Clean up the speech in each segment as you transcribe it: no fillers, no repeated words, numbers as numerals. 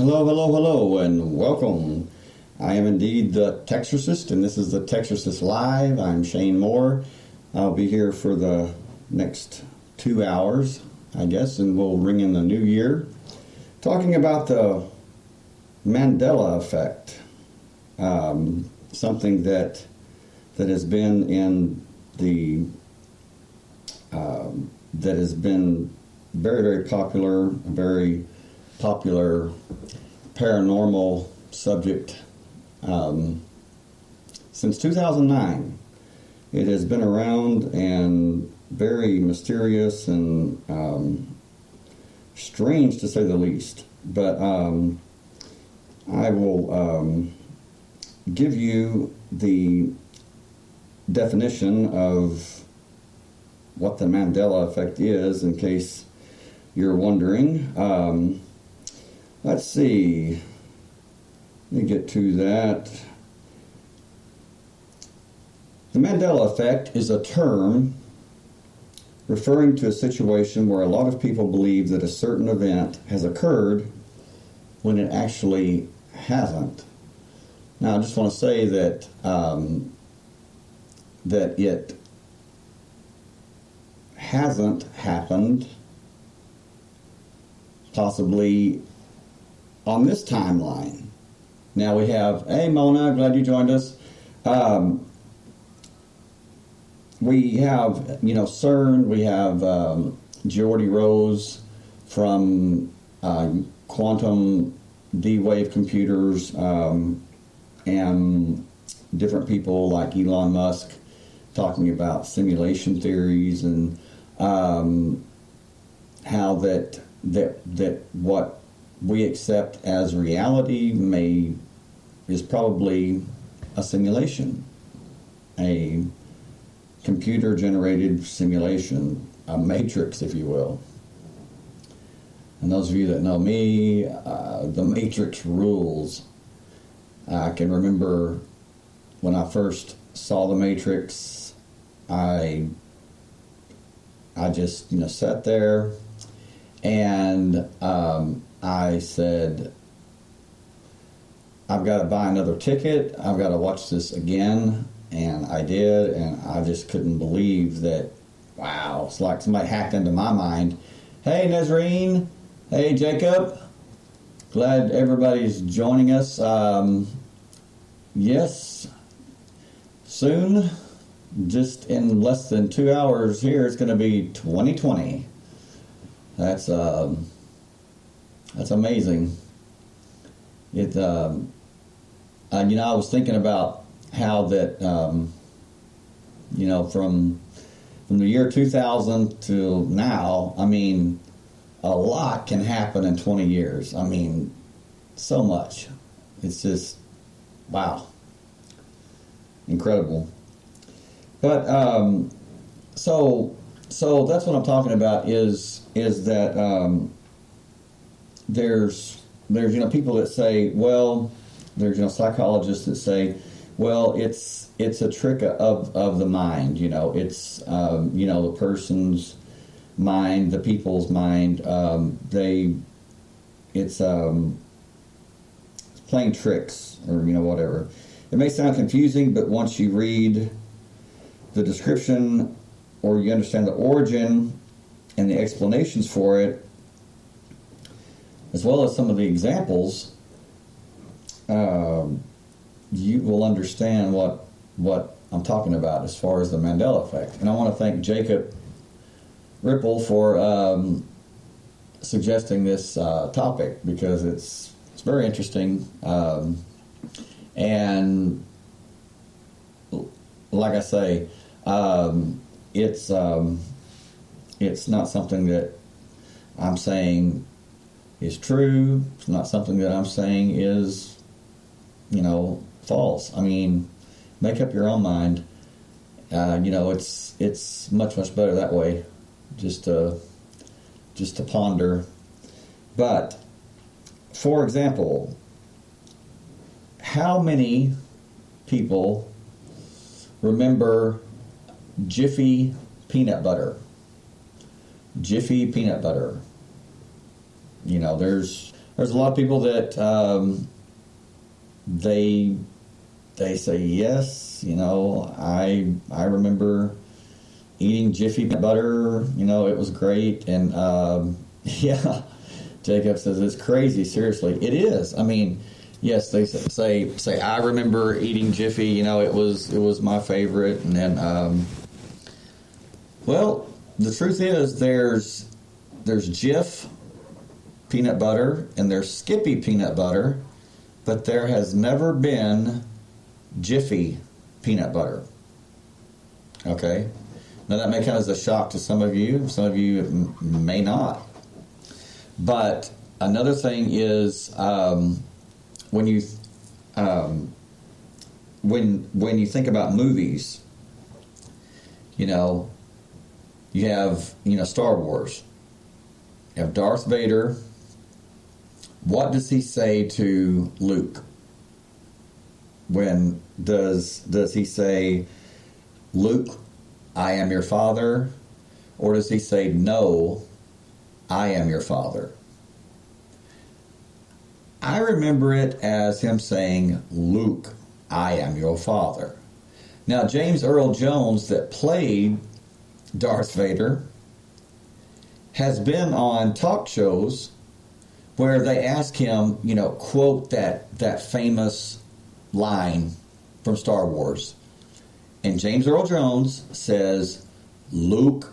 Hello, hello, hello, and welcome. I am indeed the Texorcist, and this is the Texorcist Live. I'm Shane Moore. I'll be here for the next 2 hours, I guess, and we'll ring in the new year, talking about the Mandela Effect, something that has been in the that has been very, very popular, a very popular paranormal subject since 2009. It has been around and very mysterious and strange to say the least. But I will give you the definition of what the Mandela Effect is, in case you're wondering. Let's see. Let me get to that. The Mandela Effect is a term referring to a situation where a lot of people believe that a certain event has occurred when it actually hasn't. Now, I just want to say that that it hasn't happened, possibly on this timeline. Now we have, hey Mona, glad you joined us. We have, CERN, we have Geordie Rose from quantum D-wave computers, and different people like Elon Musk talking about simulation theories and how that what we accept as reality is probably a simulation, a computer-generated simulation, a matrix, if you will. And those of you that know me, the matrix rules. I can remember when I first saw the Matrix, I just sat there and I said, I've got to buy another ticket. I've got to watch this again. And I did, and I just couldn't believe that, wow, it's like somebody hacked into my mind. Hey, Nazreen. Hey, Jacob. Glad everybody's joining us. Yes, soon, just in less than 2 hours here, it's going to be 2020. That's amazing. It, I was thinking about how that, from the year 2000 to now, a lot can happen in 20 years. So much. It's just, wow. Incredible. But, so that's what I'm talking about is that, there's people that say, well, there's psychologists that say, well, it's a trick of the mind. It's the person's mind, the people's mind. It's playing tricks or whatever. It may sound confusing, but once you read the description or you understand the origin and the explanations for it, as well as some of the examples, you will understand what I'm talking about as far as the Mandela Effect. And I want to thank Jacob Ripple for suggesting this topic, because it's very interesting. And like I say, it's not something that I'm saying is true. It's not something that I'm saying is, false. Make up your own mind. It's much, much better that way. Just to ponder. But, for example, how many people remember Jiffy peanut butter? Jiffy peanut butter. There's there's a lot of people that they say yes. I remember eating Jiffy peanut butter. It was great, and yeah. Jacob says it's crazy. Seriously, it is. I mean, yes, they say I remember eating Jiffy. It was my favorite, and then well, the truth is there's Jif peanut butter and there's Skippy peanut butter, but there has never been Jiffy peanut butter. Okay, now that may come as a shock to some of you. Some of you may not. But another thing is when you think about movies, you have Star Wars. You have Darth Vader. What does he say to Luke? When does he say, Luke, I am your father? Or does he say, no, I am your father? I remember it as him saying, Luke, I am your father. Now, James Earl Jones, that played Darth Vader, has been on talk shows where they ask him, quote that famous line from Star Wars. And James Earl Jones says, Luke,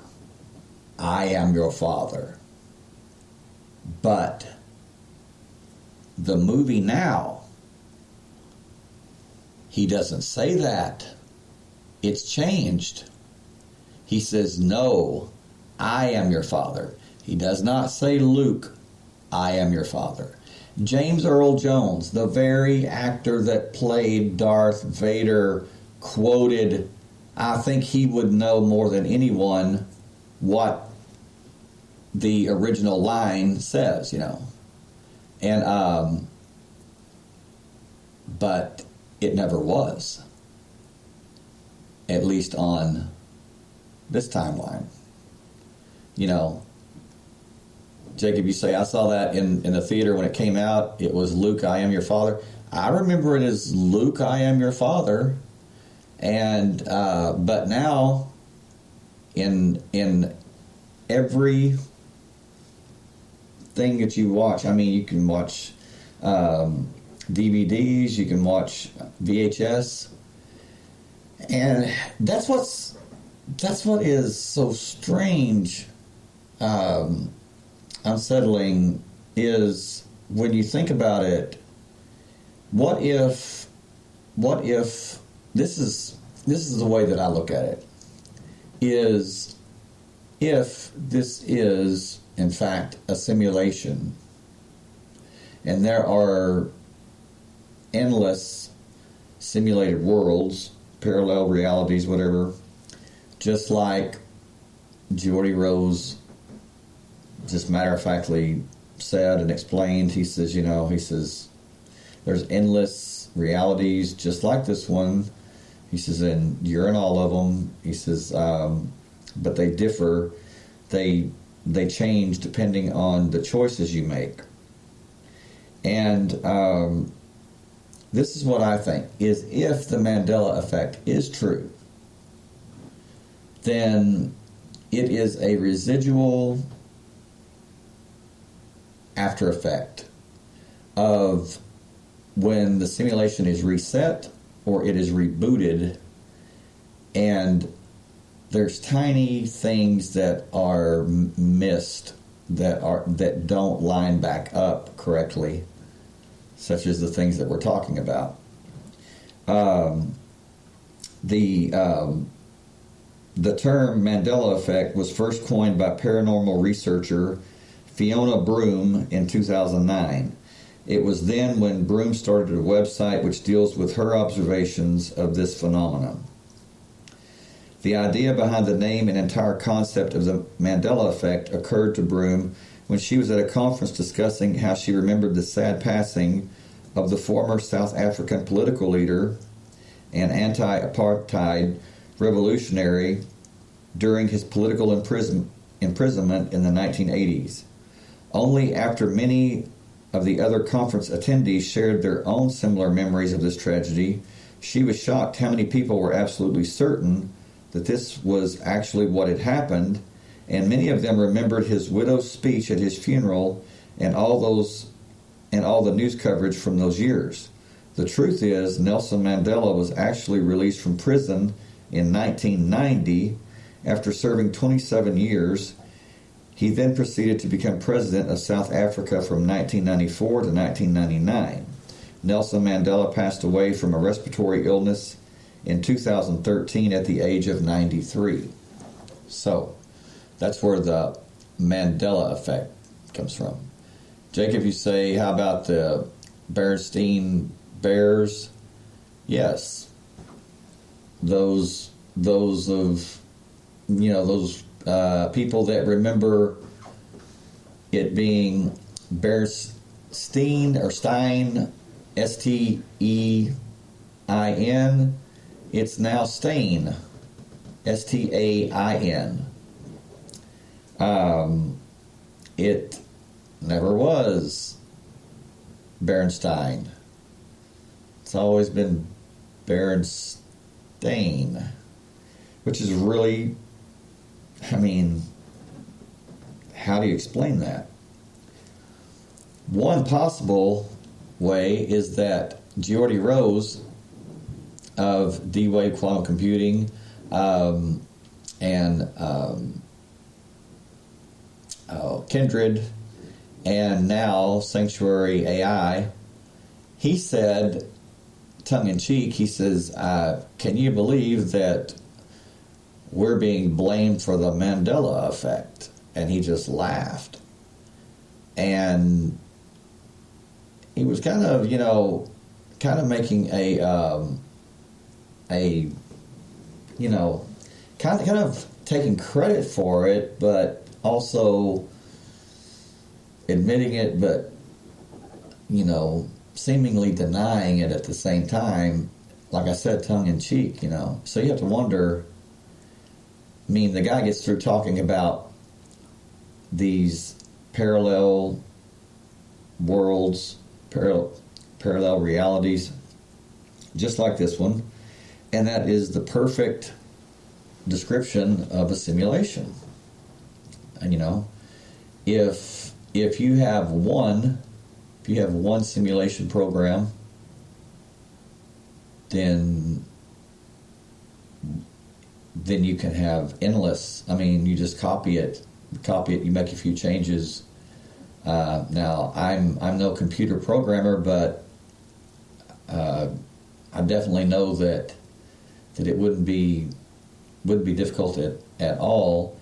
I am your father. But the movie now, he doesn't say that. It's changed. He says, no, I am your father. He does not say, Luke, I am your father. James Earl Jones, the very actor that played Darth Vader, quoted, I think he would know more than anyone what the original line says, And, but it never was. At least on this timeline. Jacob, you say, I saw that in the theater when it came out. It was Luke, I am your father. I remember it as Luke, I am your father. And, but now, in every thing that you watch, you can watch DVDs, you can watch VHS, and that's what is so strange, unsettling, is when you think about it. What if this is the way that I look at it, is if this is in fact a simulation and there are endless simulated worlds, parallel realities, whatever, just like Geordie Rose just matter-of-factly said and explained. He says, there's endless realities just like this one. He says, and you're in all of them. He says, but they differ. They change depending on the choices you make. And this is what I think, is if the Mandela Effect is true, then it is a residual after effect of when the simulation is reset or it is rebooted, and there's tiny things that are missed that don't line back up correctly, such as the things that we're talking about. The term Mandela Effect was first coined by paranormal researcher Fiona Broom in 2009. It was then when Broom started a website which deals with her observations of this phenomenon. The idea behind the name and entire concept of the Mandela Effect occurred to Broom when she was at a conference discussing how she remembered the sad passing of the former South African political leader and anti-apartheid revolutionary during his political imprisonment in the 1980s. Only after many of the other conference attendees shared their own similar memories of this tragedy, she was shocked how many people were absolutely certain that this was actually what had happened, and many of them remembered his widow's speech at his funeral and all the news coverage from those years. The truth is, Nelson Mandela was actually released from prison in 1990 after serving 27 years. He then proceeded to become president of South Africa from 1994 to 1999. Nelson Mandela passed away from a respiratory illness in 2013 at the age of 93. So, that's where the Mandela Effect comes from. Jacob, you say, how about the Berenstain Bears? Yes. Those of, those people that remember it being Berenstain or Stein, Stein, it's now Stain, Stain. It never was Berenstain. It's always been Berenstain, which is really, how do you explain that? One possible way is that Geordie Rose of D-Wave quantum computing and Kindred and now Sanctuary AI, he said, tongue-in-cheek, he says, can you believe that we're being blamed for the Mandela Effect? And he just laughed. And he was kind of making kind of taking credit for it, but also admitting it, but, seemingly denying it at the same time, like I said, tongue-in-cheek, So you have to wonder, the guy gets through talking about these parallel worlds, parallel realities, just like this one, and that is the perfect description of a simulation. And if you have one simulation program, then you can have endless. You just copy it, you make a few changes. Now, I'm no computer programmer, but I definitely know that it wouldn't be difficult at all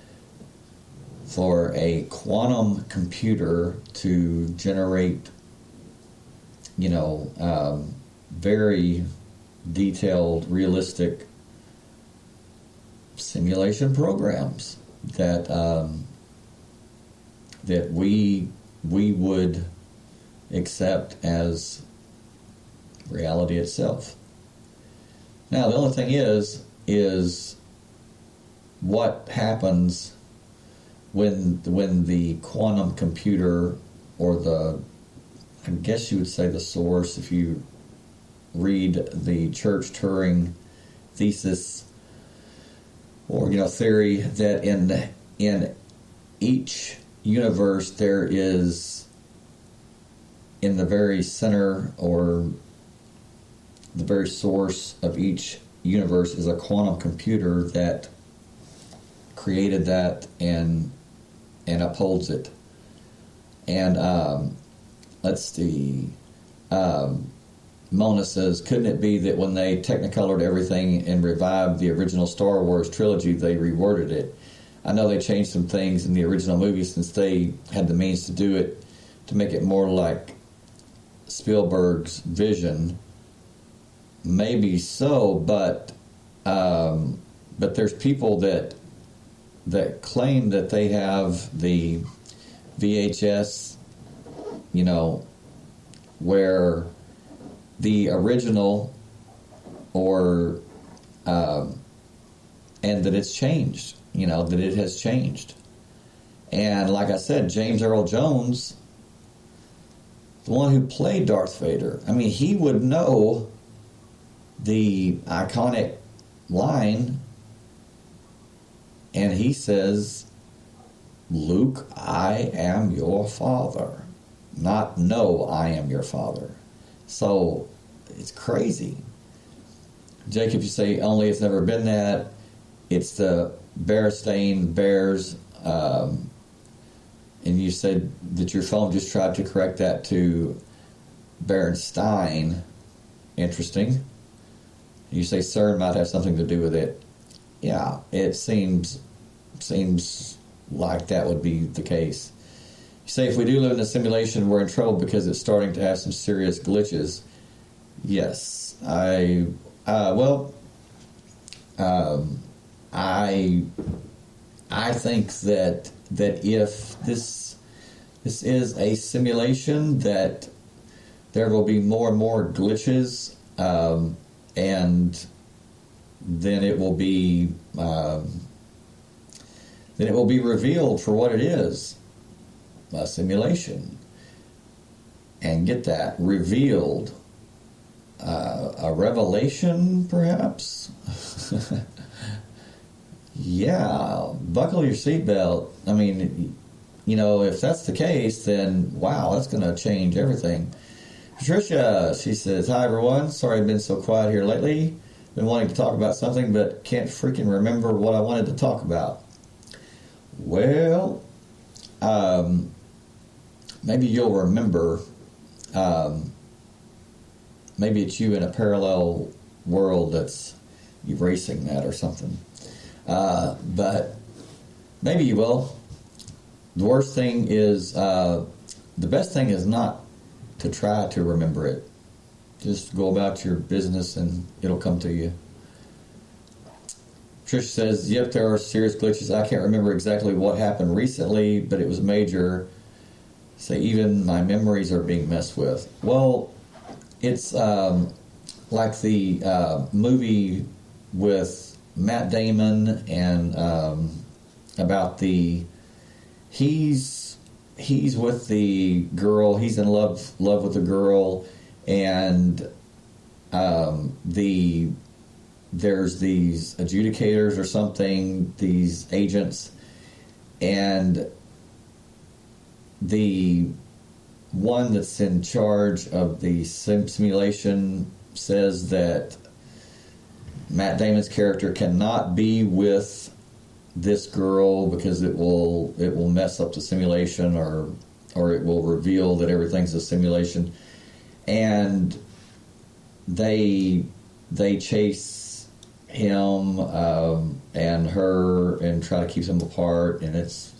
for a quantum computer to generate, very detailed, realistic simulation programs that we would accept as reality itself. Now, the only thing is what happens when the quantum computer, or I guess you would say the source, if you read the Church-Turing thesis or theory, that in each universe there is, in the very center or the very source of each universe is a quantum computer that created that and upholds it. And let's see, Mona says, couldn't it be that when they technicolored everything and revived the original Star Wars trilogy, they reworded it? I know they changed some things in the original movie since they had the means to do it, to make it more like Spielberg's vision. Maybe so, but there's people that claim that they have the VHS, where the original, or and that it's changed, that it has changed. And like I said, James Earl Jones the one who played Darth Vader. I mean, he would know the iconic line, and he says, Luke, I am your father. Not, no, I am your father. So, it's crazy. Jacob, you say, only it's never been that. It's the Berenstain Bears, and you said that your phone just tried to correct that to Berenstain. Interesting. You say CERN might have something to do with it. Yeah, it seems like that would be the case. You say if we do live in a simulation, we're in trouble because it's starting to have some serious glitches. Yes, I think that if this is a simulation, that there will be more and more glitches, and then it will be revealed for what it is, a simulation. And get that, revealed, a revelation, perhaps. Yeah, buckle your seatbelt. I mean, if that's the case, then wow, that's going to change everything. Patricia, she says, hi everyone. Sorry I've been so quiet here lately. Been wanting to talk about something, but can't freaking remember what I wanted to talk about. Well, maybe you'll remember. Maybe it's you in a parallel world that's erasing that or something. But maybe you will. The worst thing is, the best thing is not to try to remember it. Just go about your business and it'll come to you. Trish says, yep, there are serious glitches. I can't remember exactly what happened recently, but it was major. Say, even my memories are being messed with. Well, it's like the movie with Matt Damon and about he's with the girl, he's in love with the girl, and there's these adjudicators or something, these agents, and the one that's in charge of the simulation says that Matt Damon's character cannot be with this girl because it will mess up the simulation, or it will reveal that everything's a simulation, and they chase him and her and try to keep them apart, and it's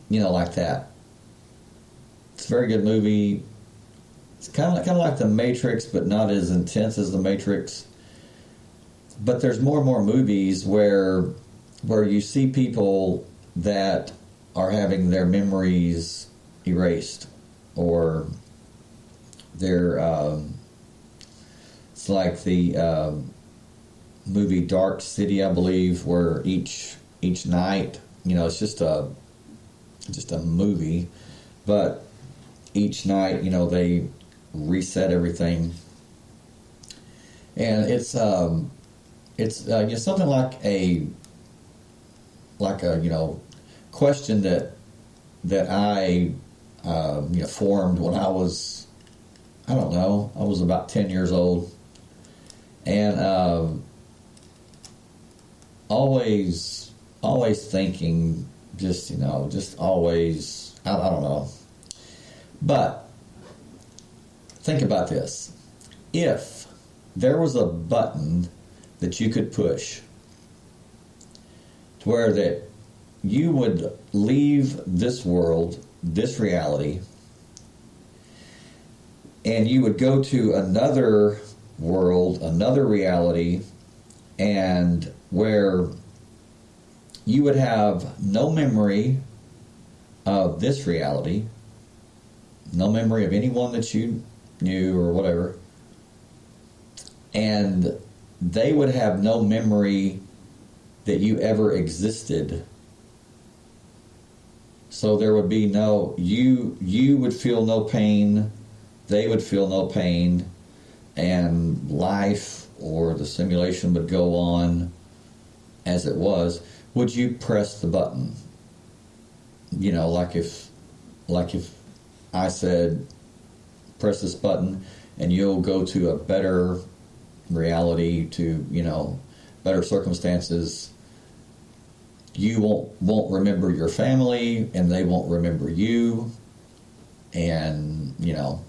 like that. It's a very good movie. It's kind of like The Matrix, but not as intense as The Matrix. But there's more and more movies where you see people that are having their memories erased, or they're it's like the movie Dark City, I believe, where each night, it's just a movie, but each night, they reset everything, and it's something like a question that I formed when I was, I don't know, I was about 10 years old, and always thinking, just always, I don't know. But think about this. If there was a button that you could push to where that you would leave this world, this reality, and you would go to another world, another reality, and where you would have no memory of this reality, no memory of anyone that you knew or whatever, and they would have no memory that you ever existed So there would be no, you would feel no pain, they would feel no pain, and life or the simulation would go on as it was. Would you press the button? You know, like if I said, press this button and you'll go to a better reality, to, you know, better circumstances. You won't remember your family, and they won't remember you. And, you know,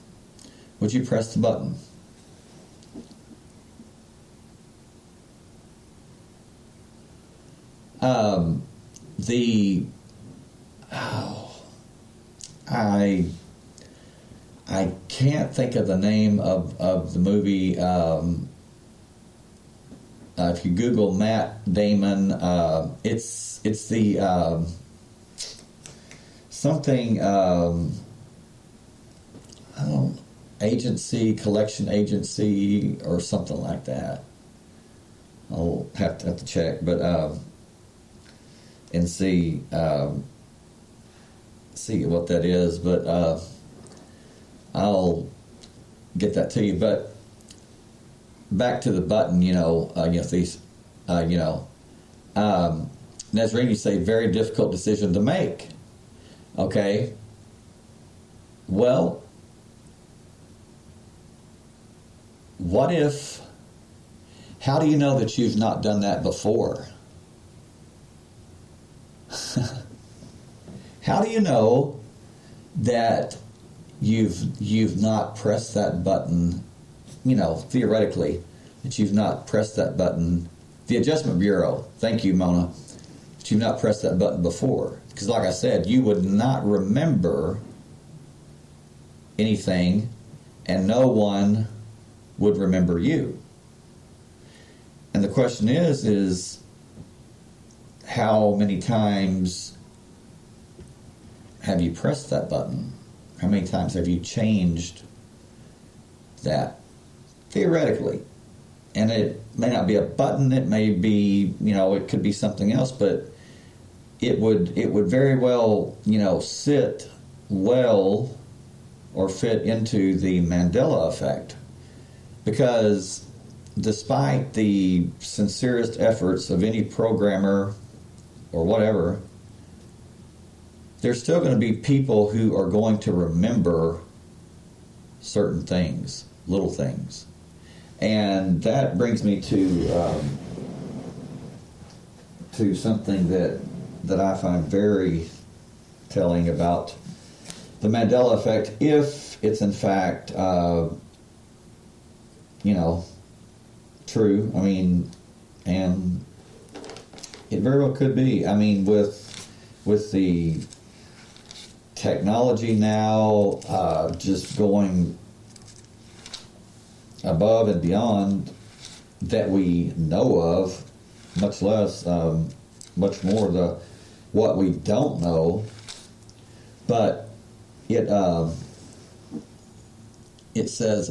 would you press the button? I can't think of the name of the movie. If you Google Matt Damon, it's the something I don't collection agency or something like that. I'll have to check, but and see what that is. But I'll get that to you. But back to the button, these, Nazarene, you say very difficult decision to make. Okay. Well, how do you know that you've not done that before? How do you know that you've not pressed that button, theoretically, that you've not pressed that button? The Adjustment Bureau, thank you, Mona, that you've not pressed that button before. Because like I said, you would not remember anything, and no one would remember you. And the question is how many times have you pressed that button? How many times have you changed that? Theoretically. And it may not be a button, it may be, it could be something else, but it would very well, sit well or fit into the Mandela Effect. Because despite the sincerest efforts of any programmer or whatever, there's still going to be people who are going to remember certain things, little things. And that brings me to something that I find very telling about the Mandela Effect, if it's in fact true. I mean, and it very well could be. I mean, with the technology now just going above and beyond that we know of, much less, much more what we don't know. But it says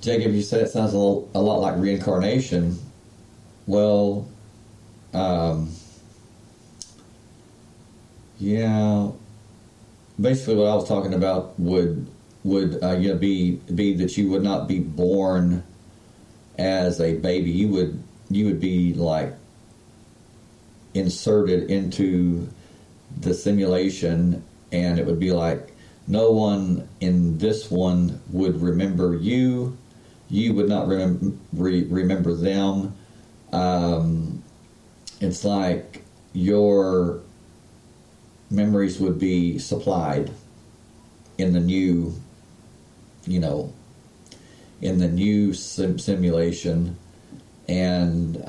Jacob, you said it sounds a lot like reincarnation. Well, yeah. Basically, what I was talking about would be that you would not be born as a baby. You would be like inserted into the simulation, and it would be like no one in this one would remember you. You would not remember them. It's like your memories would be supplied in the new, simulation, and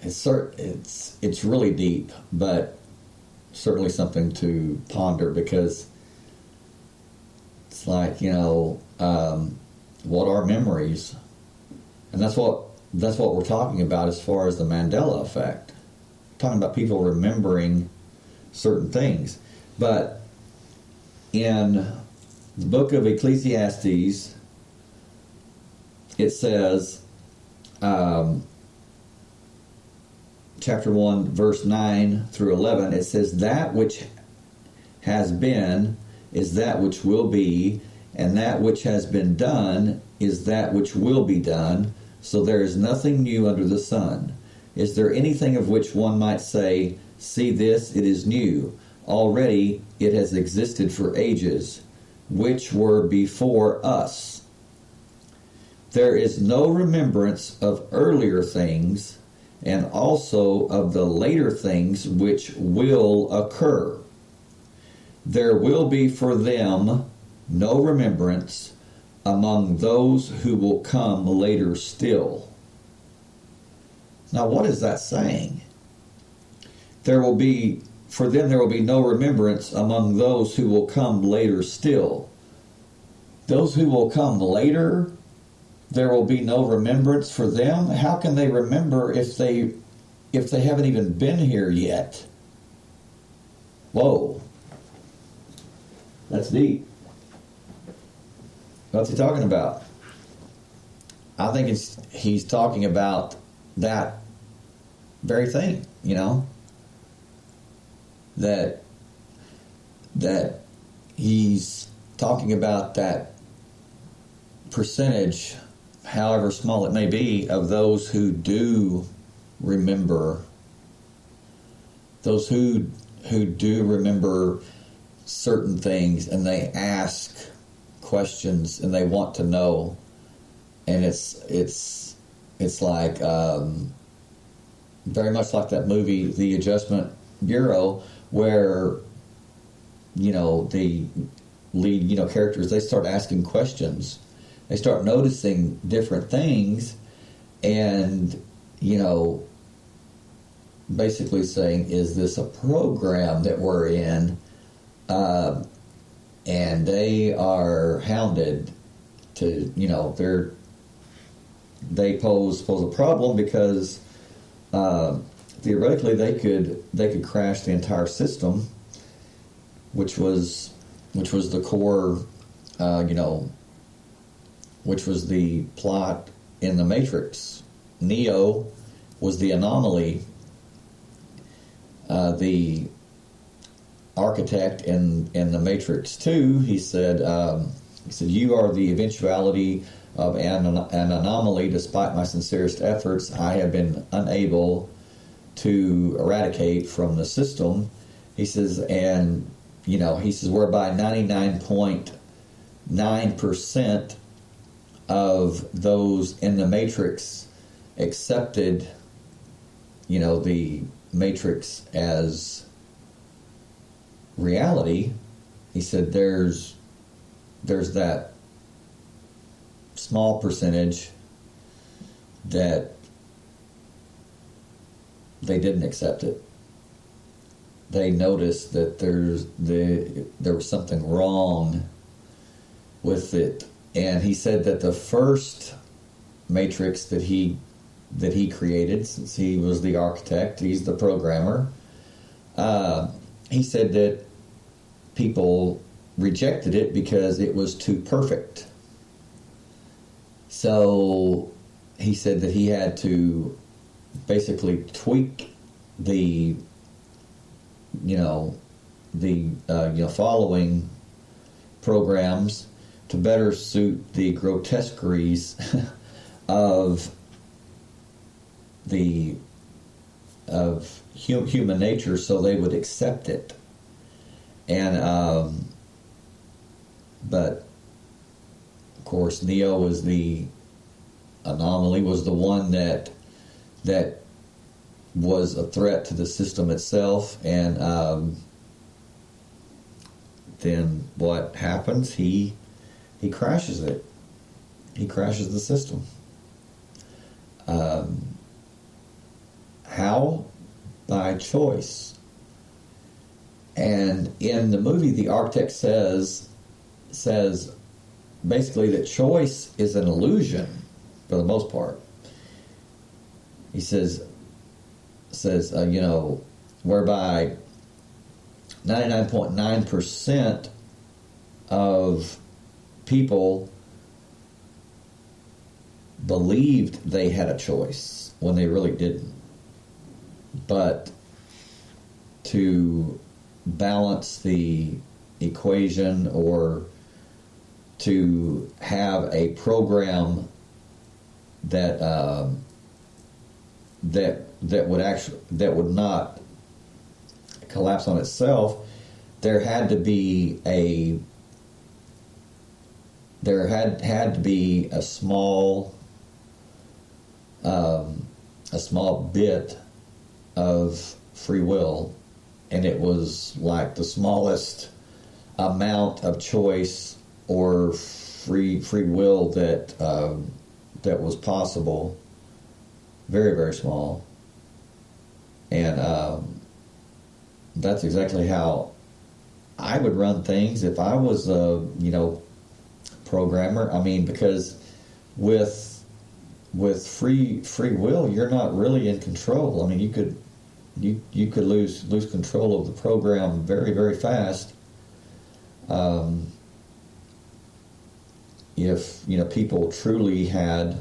it's really deep, but certainly something to ponder, because it's like, what are memories? And that's what we're talking about as far as the Mandela Effect. We're talking about people remembering certain things. But in the book of Ecclesiastes, it says, chapter 1, verse 9 through 11, it says, "That which has been is that which will be, and that which has been done is that which will be done, so there is nothing new under the sun. Is there anything of which one might say, 'See this, it is new'? Already it has existed for ages, which were before us. There is no remembrance of earlier things, and also of the later things which will occur. There will be for them no remembrance among those who will come later still." Now, what is that saying? There will be, for them there will be no remembrance among those who will come later still. Those who will come later, there will be no remembrance for them? How can they remember if they haven't even been here yet? Whoa. That's deep. What's he talking about? I think he's talking about that very thing, that he's talking about that percentage, however small it may be, of those who do remember, those who do remember certain things, and they ask questions and they want to know, and it's like very much like that movie, The Adjustment Bureau, where the lead characters, they start asking questions, they start noticing different things, and basically saying, is this a program that we're in? And they are hounded to, they pose a problem, because theoretically they could crash the entire system, which was the core, which was the plot in the Matrix. Neo was the anomaly. The architect in the Matrix 2, he said, "You are the eventuality of an anomaly. Despite my sincerest efforts, I have been unable to eradicate from the system." He says, and whereby 99.9% of those in the Matrix accepted, the Matrix as reality. He said there's that small percentage that they didn't accept it. They noticed that there was something wrong with it, and he said that the first Matrix that he created, since he was the architect, he's the programmer, he said that people rejected it because it was too perfect. So he said that he had to basically tweak the following programs to better suit the grotesqueries of human nature, so they would accept it. And but of course, Neo was the anomaly, was the one that was a threat to the system itself. And then what happens? He crashes it. He crashes the system. How? By choice. And in the movie, the architect says basically that choice is an illusion for the most part. He says whereby 99.9% of people believed they had a choice when they really didn't. But to balance the equation, or to have a program that would not collapse on itself, there had to be a small bit of free will, and it was like the smallest amount of choice or free will that was possible. Very, very small. And that's exactly how I would run things if I was a programmer. I mean, because with free will, you're not really in control. I mean, you could lose control of the program very, very fast. If people truly had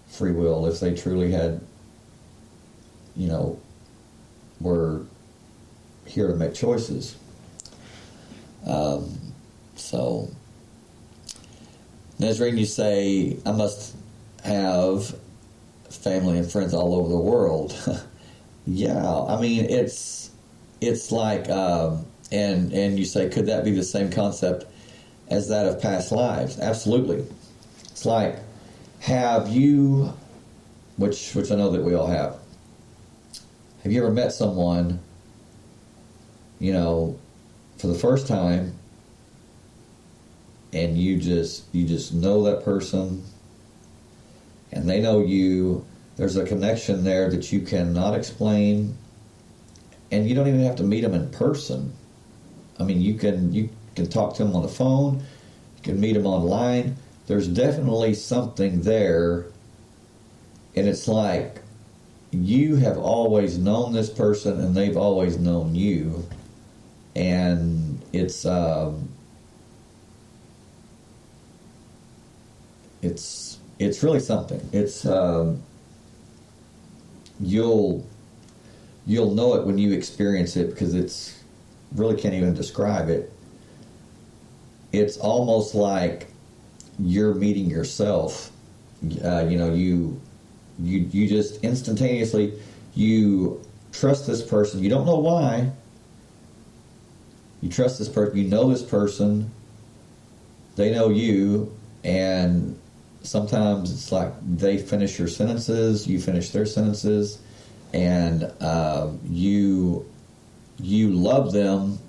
free will, if they truly had, were here to make choices. So, Nazarene, you say, I must have family and friends all over the world. Yeah, I mean, it's like, and you say, could that be the same concept as that of past lives? Absolutely. It's like, have you, which I know that we all have you ever met someone, for the first time, and you just know that person, and they know you? There's a connection there that you cannot explain, and you don't even have to meet them in person. I mean, you can talk to them on the phone, you can meet them online. There's definitely something there, and it's like you have always known this person, and they've always known you, and it's really something. It's you'll know it when you experience it, because it's really can't even describe it. It's almost like you're meeting yourself. You just instantaneously, you trust this person. You don't know why. You trust this person. You know this person. They know you, and sometimes it's like they finish your sentences, you finish their sentences, and you love them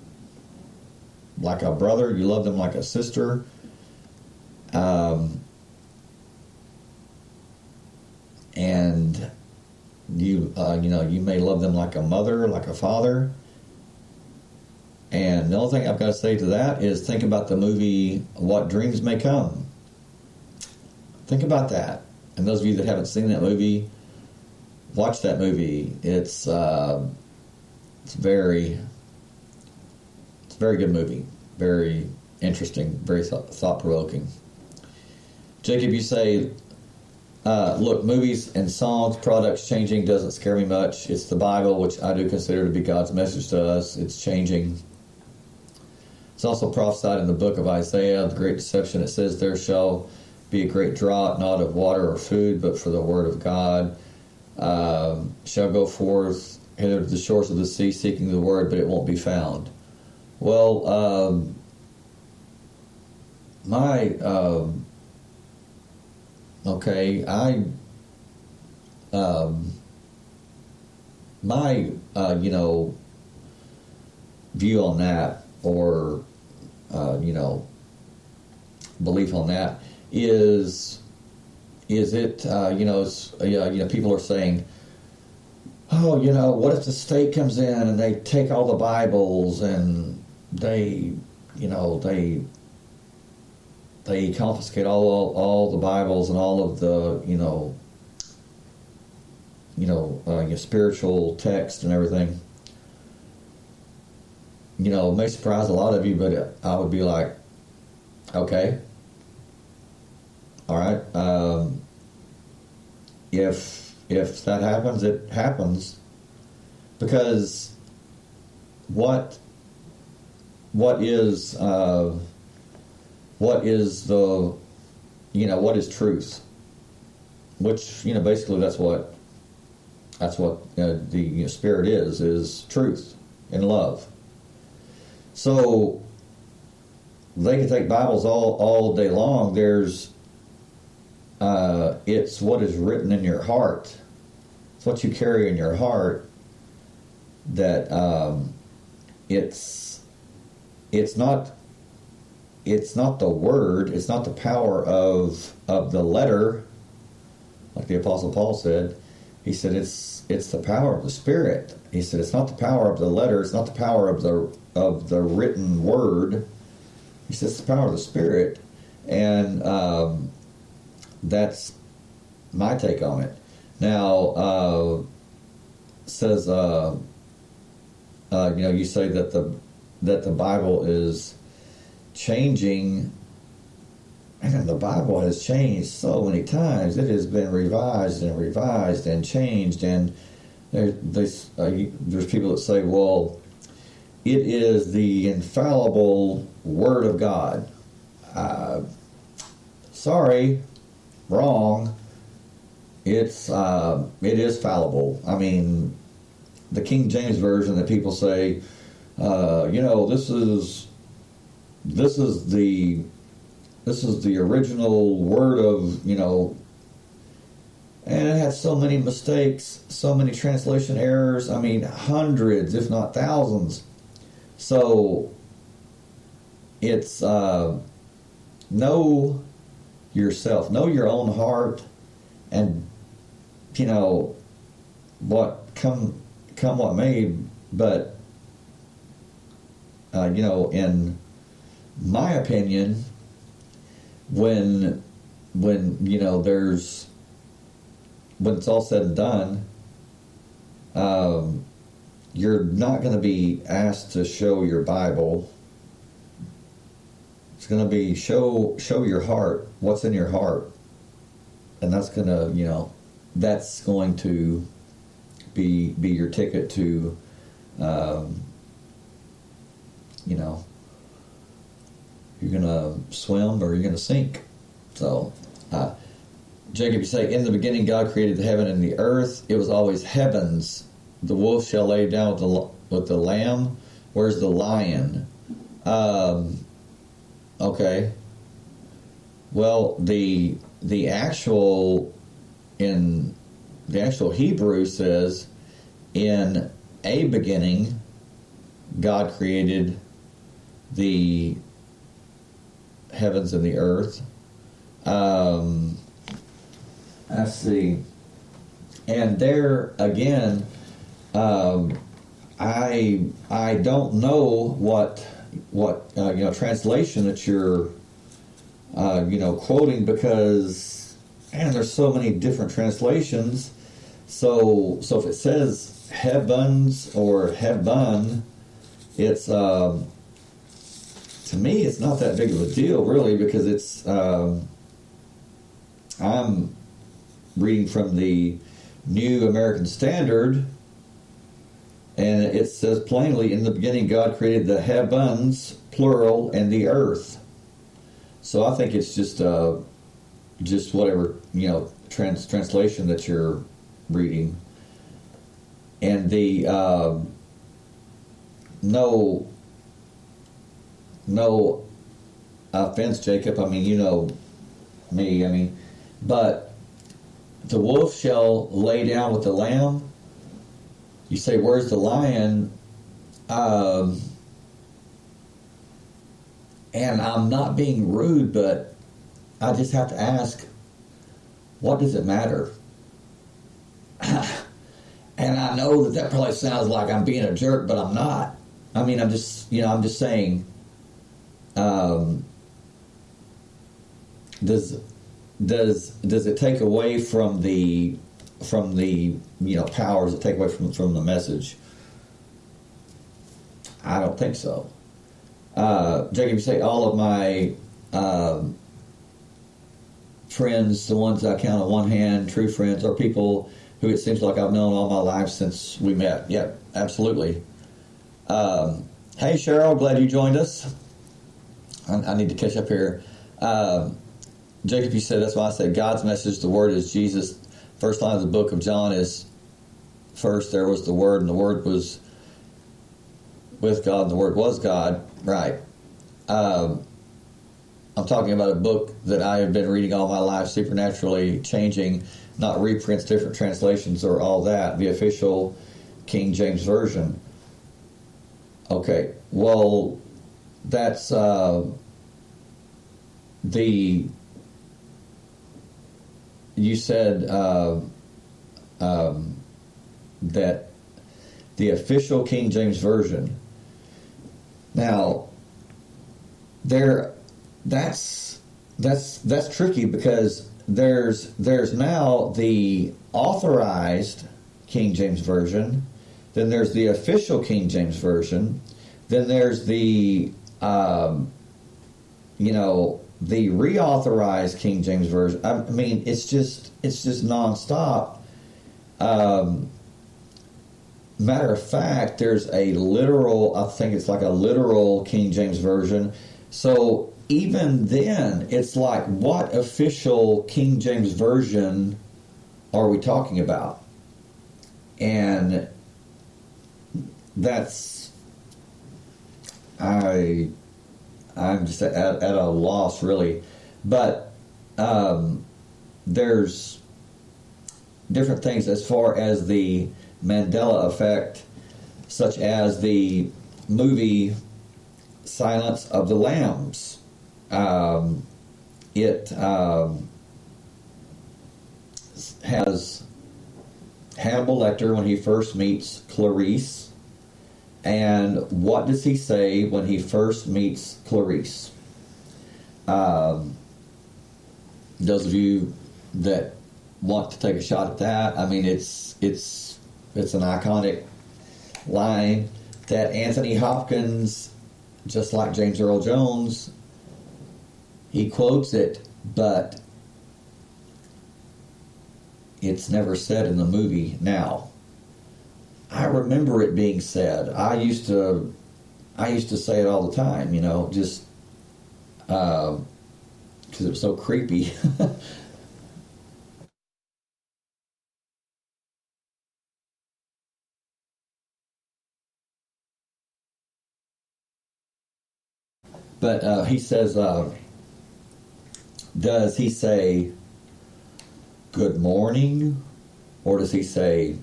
like a brother, you love them like a sister. And you may love them like a mother, like a father. And the only thing I've got to say to that is think about the movie What Dreams May Come. Think about that. And those of you that haven't seen that movie, watch that movie. It's very good movie. Very interesting, very thought-provoking. Jacob, you say, look, movies and songs, products changing doesn't scare me much. It's the Bible, which I do consider to be God's message to us. It's changing. It's also prophesied in the book of Isaiah, the great deception. It says, there shall be a great drought, not of water or food, but for the word of God. Shall go forth hither to the shores of the sea, seeking the word, but it won't be found. Well, my view on that, or belief on that is it people are saying, oh, what if the state comes in and they take all the Bibles and they confiscate all the Bibles and all of the your spiritual text and everything. It may surprise a lot of you, but I would be like, okay, all right, if that happens, it happens. Because what is the what is truth? Which basically that's what the spirit is truth and love. So they can take Bibles all day long. There's it's what is written in your heart. It's what you carry in your heart. That it's not the word. It's not the power of the letter. Like the Apostle Paul said, he said it's the power of the Spirit. He said it's not the power of the letter. It's not the power of the written word. He says it's the power of the Spirit, and that's my take on it. Now, says you say that the Bible is changing. And the Bible has changed so many times. It has been revised and changed. And there's people that say, well, it is the infallible Word of God. Sorry, wrong. It is fallible. I mean, the King James Version that people say, this is the original word of, and it has so many mistakes, so many translation errors. I mean, hundreds, if not thousands. So it's know yourself, know your own heart, and what come what may. But in my opinion, when it's all said and done, you're not going to be asked to show your Bible. It's going to be show your heart, what's in your heart, and that's going to be your ticket to you're going to swim or you're going to sink. So, Jacob, you say, in the beginning God created the heaven and the earth. It was always heavens. The wolf shall lay down with the lamb. Where's the lion? Okay. Well, the actual Hebrew says, in a beginning, God created the heavens and the earth. Let's see. And there again, I don't know what translation that you're quoting, because there's so many different translations. So if it says heavens or heaven, it's to me, it's not that big of a deal, really, because it's I'm reading from the New American Standard, and it says plainly, in the beginning God created the heavens, plural, and the earth. So I think it's just whatever, translation that you're reading. And the no offense, Jacob, I mean, me, but the wolf shall lay down with the lamb. You say, where's the lion? And I'm not being rude, but I just have to ask, what does it matter? And I know that probably sounds like I'm being a jerk, but I'm not. I mean, I'm just saying, does it take away from the powers that take away from the message? I don't think so. Jacob, you say all of my friends, the ones I count on one hand, true friends, are people who it seems like I've known all my life since we met. Yep, absolutely. Hey, Cheryl, glad you joined us. I need to catch up here. Jacob, you said, that's why I said God's message, the Word is Jesus. First line of the book of John is, first there was the Word, and the Word was with God, and the Word was God. Right. I'm talking about a book that I have been reading all my life, supernaturally changing, not reprints, different translations, or all that. The official King James Version. Okay, well, that's you said that the official King James Version. Now, that's tricky, because there's now the authorized King James Version, then there's the official King James Version, then there's the the reauthorized King James Version. I mean, it's just nonstop. Matter of fact, there's a literal, I think it's like a literal King James Version. So even then, it's like, what official King James Version are we talking about? And that's, I'm just at a loss, really. But there's different things as far as the Mandela Effect, such as the movie Silence of the Lambs. It has Hannibal Lecter when he first meets Clarice. And what does he say when he first meets Clarice? Those of you that want to take a shot at that, I mean, it's an iconic line that Anthony Hopkins, just like James Earl Jones, he quotes it, but it's never said in the movie now. I remember it being said. I used to say it all the time, just because it was so creepy. But he says, does he say good morning, or does he say,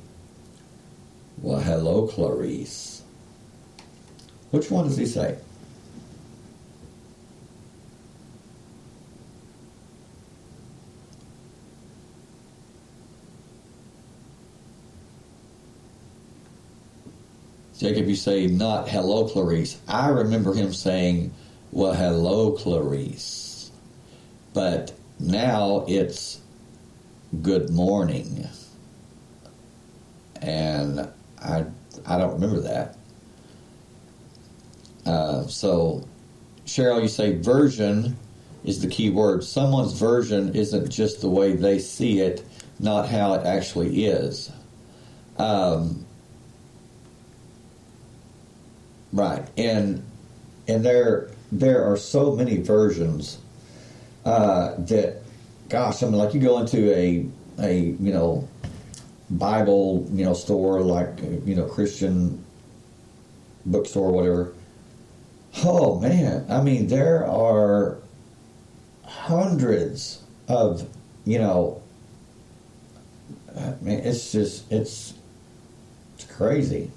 well, hello, Clarice? Which one does he say? Jacob, you say not hello, Clarice. I remember him saying, well, hello, Clarice. But now it's good morning. And I don't remember that. So, Cheryl, you say version is the key word. Someone's version isn't just the way they see it, not how it actually is. Right. And there are so many versions that, gosh, I mean, like you go into a Bible, store, like, Christian bookstore or whatever. Oh, man. I mean, there are hundreds of, I mean, it's crazy.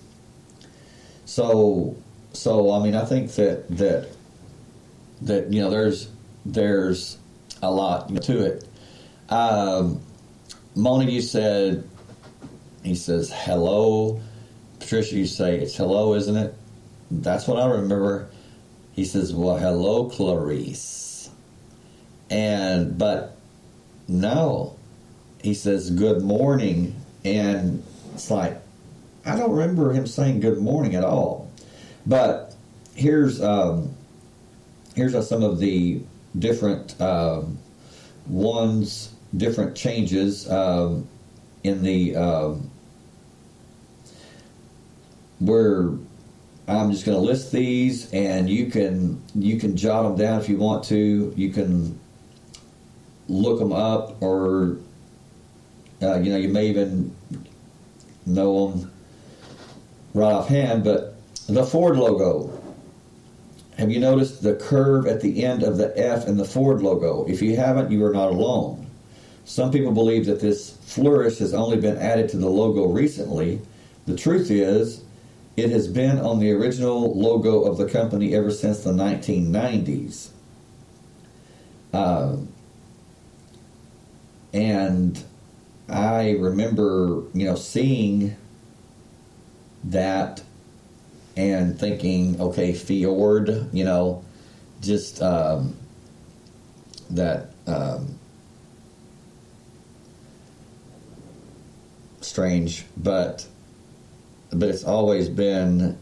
So, I mean, I think that there's a lot to it. Mona, you said, he says, hello. Patricia, you say, it's hello, isn't it? That's what I remember. He says, well, hello, Clarice. But no, he says, good morning. And it's like, I don't remember him saying good morning at all. But here's some of the different one's different changes in the where I'm just going to list these, and you can jot them down if you want to. You can look them up, or you may even know them right offhand. But the Ford logo. Have you noticed the curve at the end of the F in the Ford logo? If you haven't, you are not alone. Some people believe that this flourish has only been added to the logo recently. The truth is, it has been on the original logo of the company ever since the 1990s. And I remember, seeing that and thinking, okay, Fjord, just that strange, but it's always been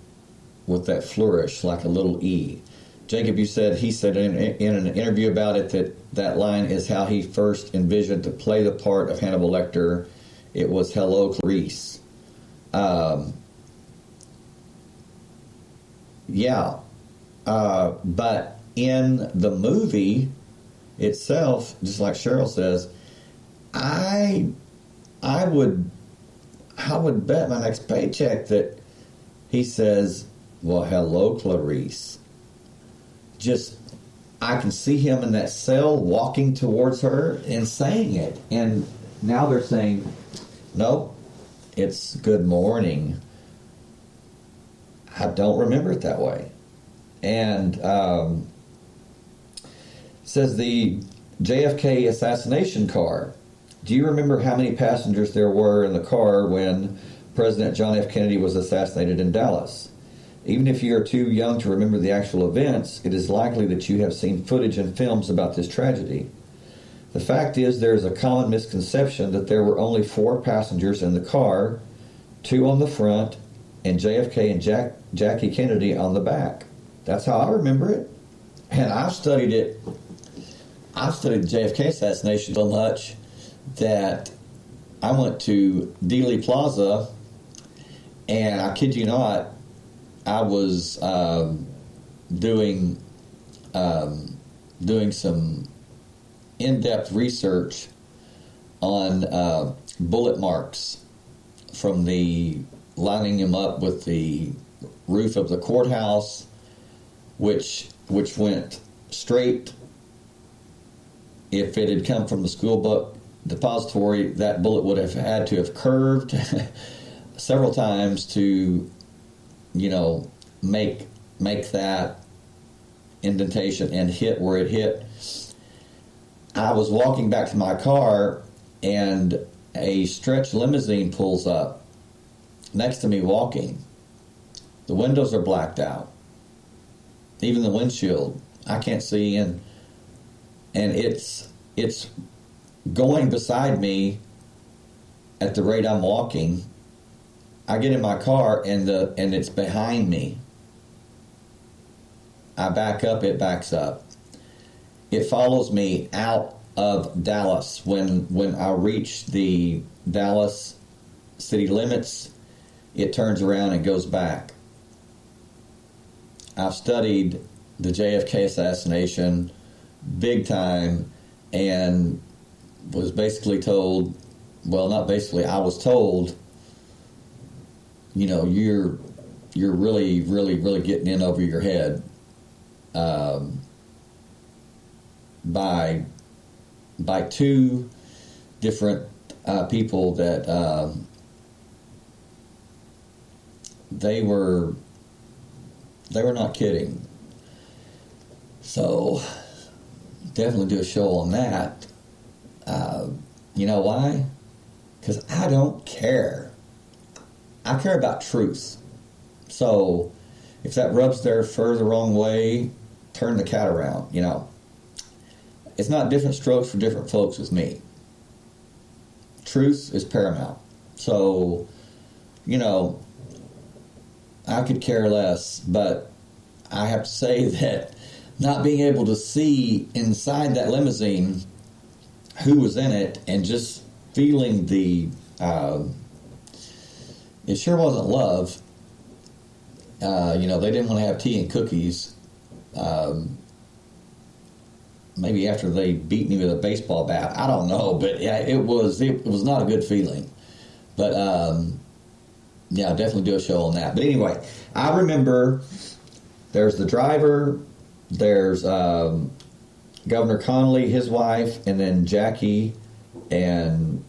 with that flourish, like a little E. Jacob, he said in an interview about it that line is how he first envisioned to play the part of Hannibal Lecter. It was "Hello, Clarice." But in the movie itself, just like Cheryl says, I would bet my next paycheck that he says, "Well, hello, Clarice." Just, I can see him in that cell walking towards her and saying it. And now they're saying, "No, it's good morning." I don't remember it that way. And says the JFK assassination car. Do you remember how many passengers there were in the car when President John F. Kennedy was assassinated in Dallas? Even if you are too young to remember the actual events, it is likely that you have seen footage and films about this tragedy. The fact is, there is a common misconception that there were only 4 passengers in the car, 2 on the front, and JFK and Jackie Kennedy on the back. That's how I remember it. And I've studied it. I've studied the JFK assassination so much that I went to Dealey Plaza, and I kid you not, I was doing some in-depth research on bullet marks from the lining them up with the roof of the courthouse, which went straight. If it had come from the school book depository, that bullet would have had to have curved several times to, make that indentation and hit where it hit. I was walking back to my car, and a stretch limousine pulls up next to me walking. The windows are blacked out. Even the windshield, I can't see in. And it's going beside me at the rate I'm walking. I get in my car, and it's behind me. I back up, it backs up. It follows me out of Dallas. When I reach the Dallas city limits, it turns around and goes back. I've studied the JFK assassination big time, and was basically told, well, not basically, I was told, you're really, really, really getting in over your head by 2 different people that they were not kidding. So definitely do a show on that. You know why? Because I don't care. I care about truth. So if that rubs their fur the wrong way, turn the cat around, It's not different strokes for different folks with me. Truth is paramount. So, I could care less, but I have to say that not being able to see inside that limousine who was in it, and just feeling the, it sure wasn't love. They didn't want to have tea and cookies. Maybe after they beat me with a baseball bat, I don't know, but yeah, it was not a good feeling. But yeah, I'll definitely do a show on that. But anyway, I remember there's the driver, there's Governor Connolly, his wife, and then Jackie and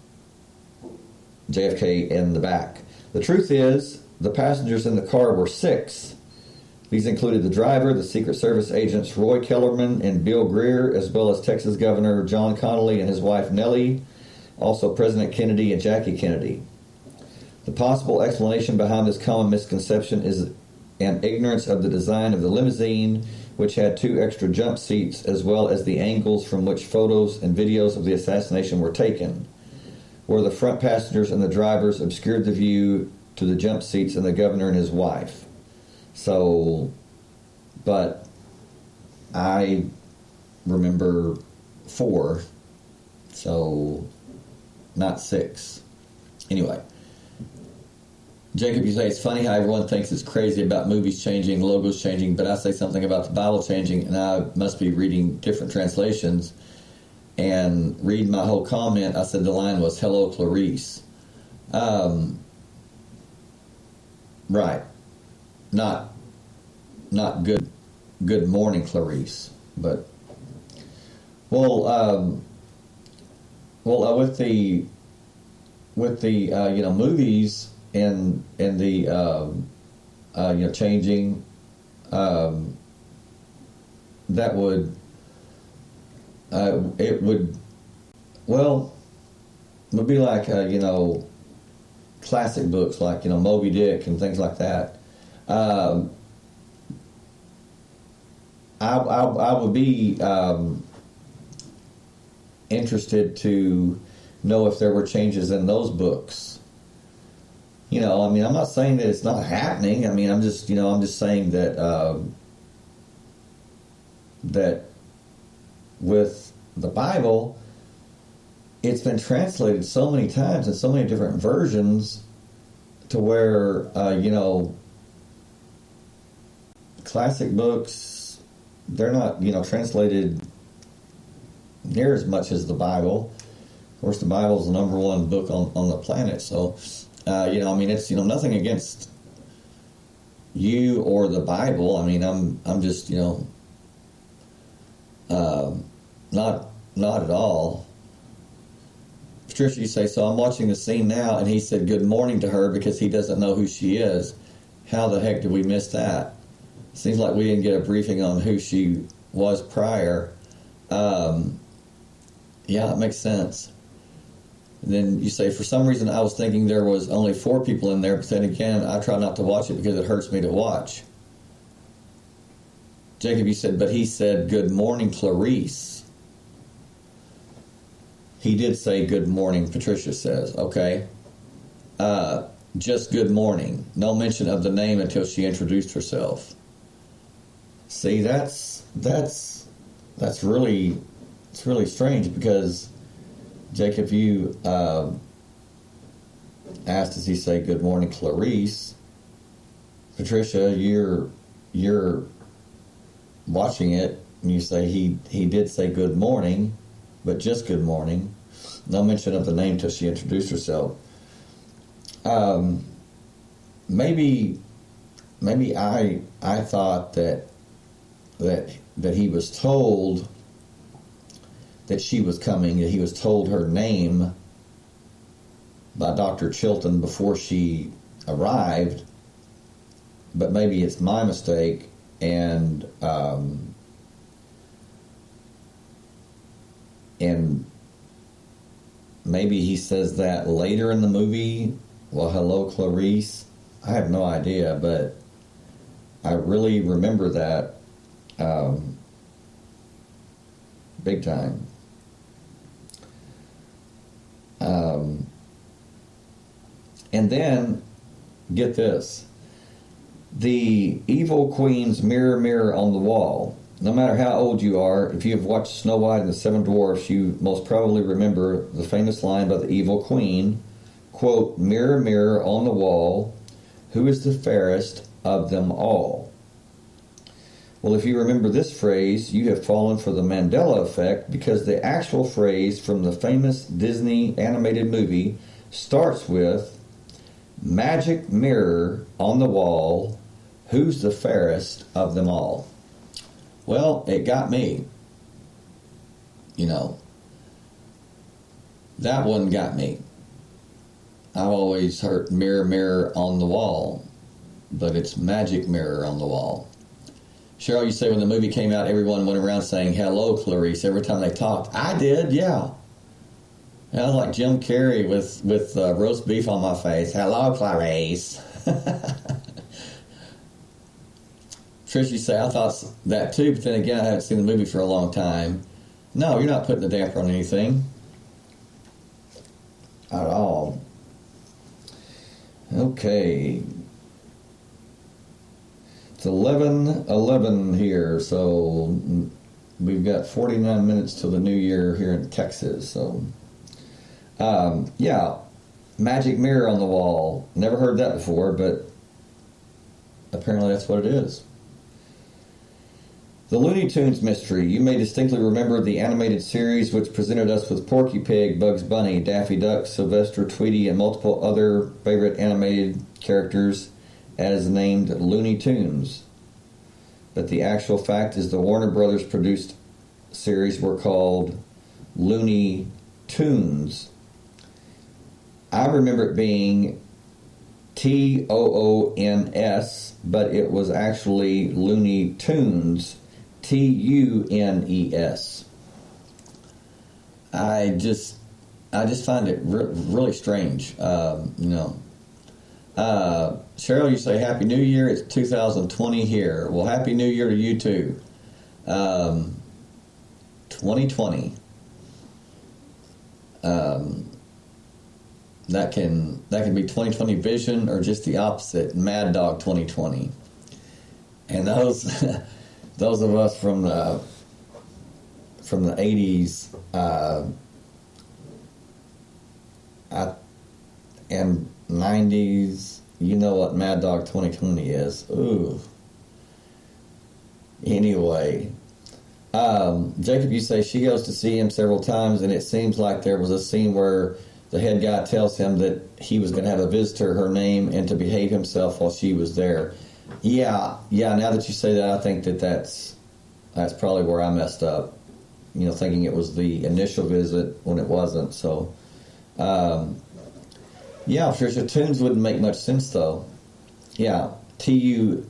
JFK in the back. The truth is, the passengers in the car were 6. These included the driver, the Secret Service agents Roy Kellerman and Bill Greer, as well as Texas Governor John Connolly and his wife Nellie, also President Kennedy and Jackie Kennedy. The possible explanation behind this common misconception is an ignorance of the design of the limousine, which had 2 extra jump seats, as well as the angles from which photos and videos of the assassination were taken, where the front passengers and the drivers obscured the view to the jump seats and the governor and his wife. So, but I remember 4, so not 6. Anyway, Jacob, you say it's funny how everyone thinks it's crazy about movies changing, logos changing, but I say something about the Bible changing, and I must be reading different translations. And read my whole comment, I said the line was, "Hello, Clarice." Right. Not good morning, Clarice. But, with the movies and the changing, that would it would be like classic books like Moby Dick and things like that. I would be interested to know if there were changes in those books. I'm not saying that it's not happening. I'm just saying that that with the Bible, it's been translated so many times in so many different versions to where, classic books, they're not, translated near as much as the Bible. Of course, the Bible is the number 1 book on the planet. So, it's, nothing against you or the Bible. I'm just, not at all. Patricia, you say, so I'm watching the scene now, and he said good morning to her because he doesn't know who she is. How the heck did we miss that? Seems like we didn't get a briefing on who she was prior. Yeah, that makes sense. And then you say, for some reason I was thinking there was only 4 people in there, but then again, I try not to watch it because it hurts me to watch. Jacob, you said, but he said, good morning, Clarice. He did say good morning, Patricia says. Okay. Just good morning. No mention of the name until she introduced herself. See, that's really, it's really strange because, Jacob, you asked, does he say good morning, Clarice? Patricia, you're watching it, and you say he did say good morning, but just good morning. No mention of the name till she introduced herself. Maybe I thought that he was told that she was coming, that he was told her name by Dr. Chilton before she arrived, but maybe it's my mistake, and maybe he says that later in the movie. Well, hello, Clarice. I have no idea, but I really remember that big time. And then, get this. The evil queen's mirror, mirror on the wall. no matter how old you are, if you have watched Snow White and the Seven Dwarfs, you most probably remember the famous line by the evil queen, quote, "Mirror, mirror on the wall, who is the fairest of them all?" Well, if you remember this phrase, you have fallen for the Mandela Effect, because the actual phrase from the famous Disney animated movie starts with, "Magic mirror on the wall, who's the fairest of them all?" Well, it got me. You know, that one got me. I've always heard mirror, mirror on the wall, but it's magic mirror on the wall. Cheryl, you say when the movie came out, everyone went around saying, "Hello, Clarice," every time they talked. I did, yeah. I was like Jim Carrey with roast beef on my face. "Hello, Clarice." Trish, you say, I thought that too, but then again, I haven't seen the movie for a long time. No, you're not putting a damper on anything. At all. Okay. It's 11:11 here, so we've got 49 minutes till the new year here in Texas. So, yeah, magic mirror on the wall. Never heard that before, but apparently that's what it is. The Looney Tunes mystery. You may distinctly remember the animated series which presented us with Porky Pig, Bugs Bunny, Daffy Duck, Sylvester, Tweety, and multiple other favorite animated characters as named Looney Tunes. But the actual fact is the Warner Brothers produced series were called Looney Tunes. I remember it being Toons, but it was actually Looney Tunes, Tunes. I just find it really strange, Cheryl, you say Happy New Year. It's 2020 here. Well, Happy New Year to you too. 2020. That can be 2020 vision or just the opposite, Mad Dog 2020. And those those of us from the 80s and 90s, you know what Mad Dog 2020 is. Ooh. Anyway, Jacob, you say she goes to see him several times, and it seems like there was a scene where the head guy tells him that he was going to have a visitor, her name, and to behave himself while she was there. Yeah. Now that you say that, I think that's probably where I messed up. Thinking it was the initial visit when it wasn't. So, yeah, Patricia, Tunes wouldn't make much sense though. Yeah, Tunes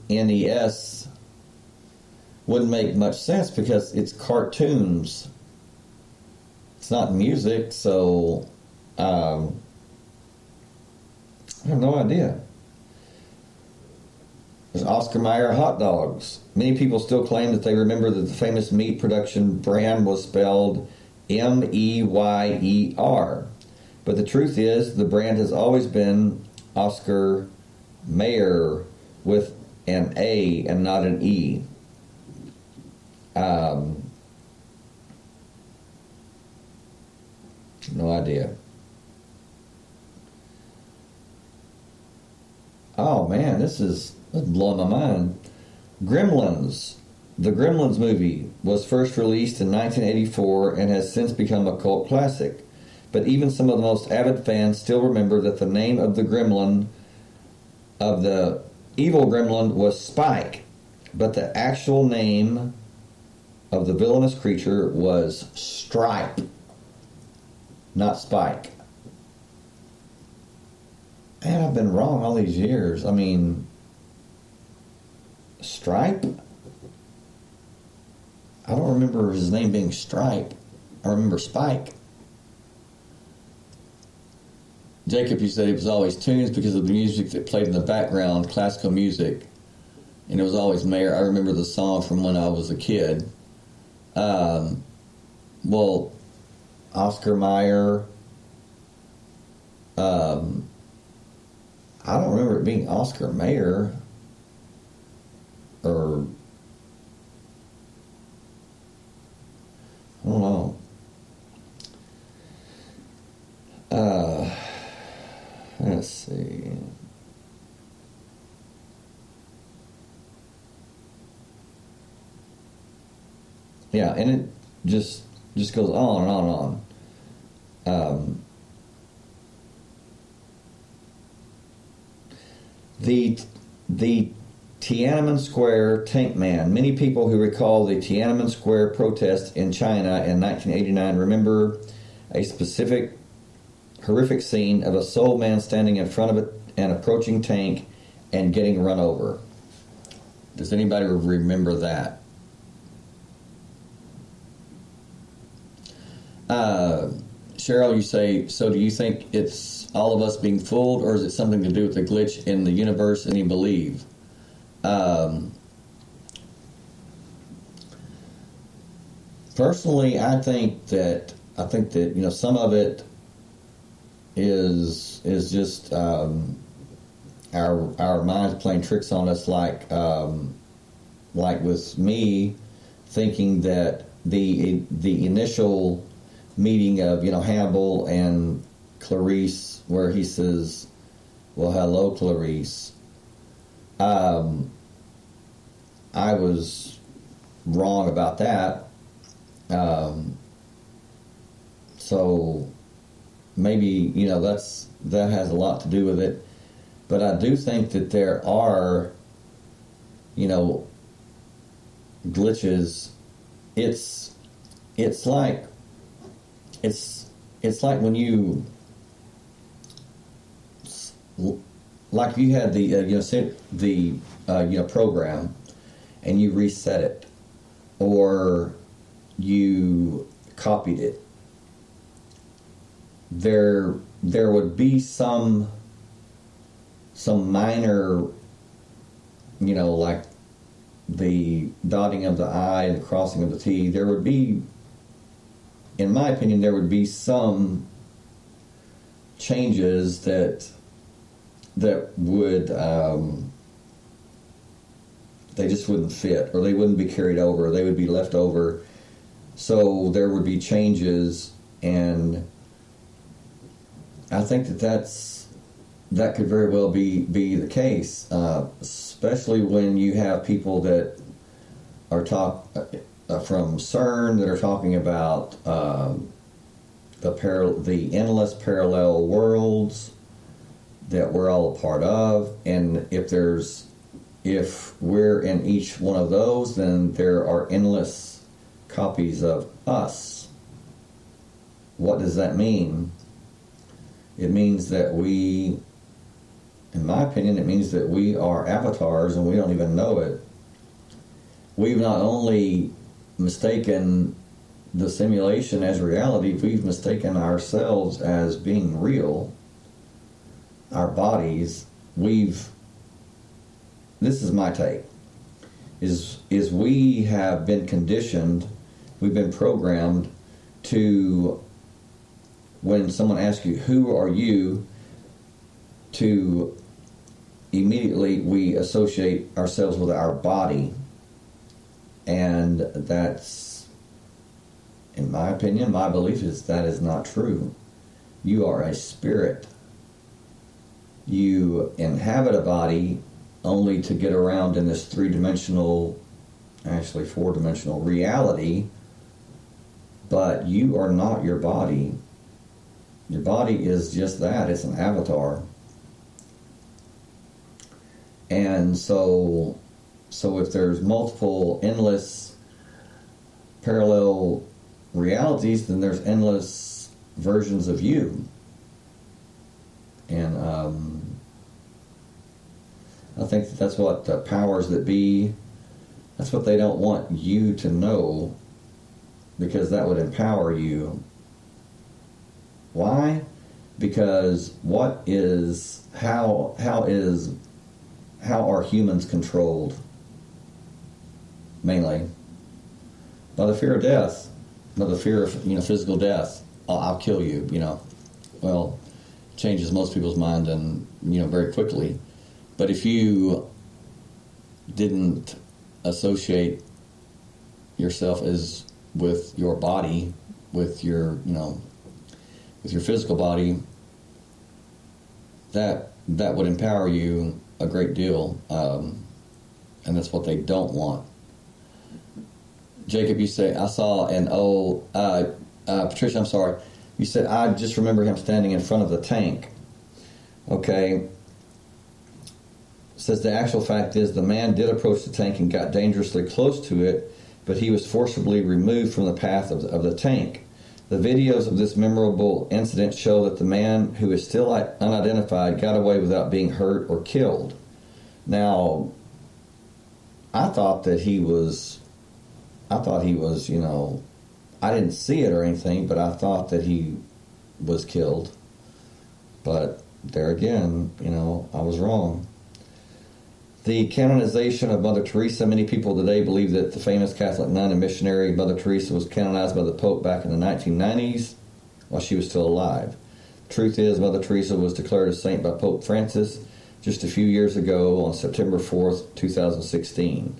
wouldn't make much sense because it's cartoons. It's not music, so I have no idea. There's Oscar Mayer hot dogs. Many people still claim that they remember that the famous meat production brand was spelled Meyer. But the truth is, the brand has always been Oscar Mayer with an A and not an E. No idea. Oh man, this is blowing my mind. Gremlins. The Gremlins movie was first released in 1984 and has since become a cult classic. But even some of the most avid fans still remember that the name of the evil gremlin was Spike, but the actual name of the villainous creature was Stripe, not Spike. Man, I've been wrong all these years. I mean, Stripe? I don't remember his name being Stripe. I remember Spike. Jacob, you said it was always Tunes because of the music that played in the background, classical music. And it was always Mayer. I remember the song from when I was a kid. Well, Oscar Mayer. I don't remember it being Oscar Mayer. Or I don't know. Let's see. Yeah, and it just goes on and on and on. The Tiananmen Square tank man. Many people who recall the Tiananmen Square protest in China in 1989 remember a specific horrific scene of a soul man standing in front of an approaching tank and getting run over. Does anybody remember that? Cheryl, you say, so do you think it's all of us being fooled, or is it something to do with the glitch in the universe and you believe? Personally, I think that some of it is just our minds playing tricks on us, like with me thinking that the initial meeting of Hannibal and Clarice, where he says, "Well, hello, Clarice." I was wrong about that. So maybe that has a lot to do with it. But I do think that there are glitches. It's like when you had the program and you reset it, or you copied it. There would be some minor, like the dotting of the I and the crossing of the T. There would be, in my opinion, some changes that would they just wouldn't fit, or they wouldn't be carried over, they would be left over. So there would be changes, and I think that could very well be the case, especially when you have people that are from CERN that are talking about the endless parallel worlds that we're all a part of, and if we're in each one of those, then there are endless copies of us. What does that mean? It means that in my opinion, it means that we are avatars and we don't even know it. We've not only mistaken the simulation as reality, we've mistaken ourselves as being real. Our bodies, this is my take, is we have been conditioned, we've been programmed to, when someone asks you, who are you, to immediately we associate ourselves with our body. And that's, in my opinion, my belief is that is not true. You are a spirit. You inhabit a body only to get around in this 3-dimensional, actually 4-dimensional reality, but you are not your body. Your body is just that, it's an avatar. And so if there's multiple endless parallel realities, then there's endless versions of you. And I think that's what the powers that be, that's what they don't want you to know, because that would empower you. Why? Because how are humans controlled? Mainly by the fear of death, by the fear of physical death. I'll kill you. Well, changes most people's mind, and very quickly. But if you didn't associate yourself as with your body, with your, with your physical body, that would empower you a great deal, and that's what they don't want. Jacob, you say, I saw an old, Patricia, I'm sorry, you said, I just remember him standing in front of the tank. Okay. Says the actual fact is the man did approach the tank and got dangerously close to it, but he was forcibly removed from the path of the tank. The videos of this memorable incident show that the man, who is still unidentified, got away without being hurt or killed. Now, I thought he was, I didn't see it or anything, but I thought that he was killed. But there again, I was wrong. The canonization of Mother Teresa. Many people today believe that the famous Catholic nun and missionary Mother Teresa was canonized by the Pope back in the 1990s while she was still alive. The truth is, Mother Teresa was declared a saint by Pope Francis just a few years ago on September 4th, 2016.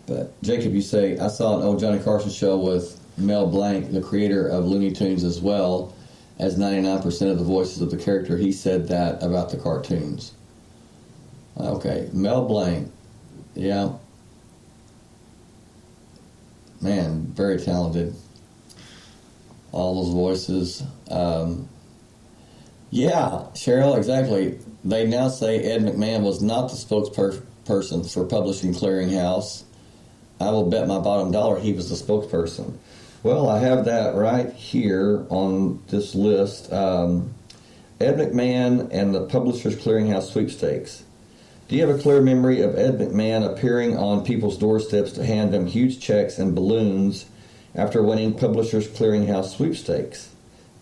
But Jacob, you say, I saw an old Johnny Carson show with Mel Blanc, the creator of Looney Tunes, as well as 99% of the voices of the character. He said that about the cartoons. Okay, Mel Blanc, yeah. Man, very talented. All those voices. Yeah, Cheryl, exactly. They now say Ed McMahon was not the spokesperson for Publishing Clearinghouse. I will bet my bottom dollar he was the spokesperson. Well, I have that right here on this list. Ed McMahon and the Publishers Clearinghouse sweepstakes. Do you have a clear memory of Ed McMahon appearing on people's doorsteps to hand them huge checks and balloons after winning Publishers Clearinghouse sweepstakes?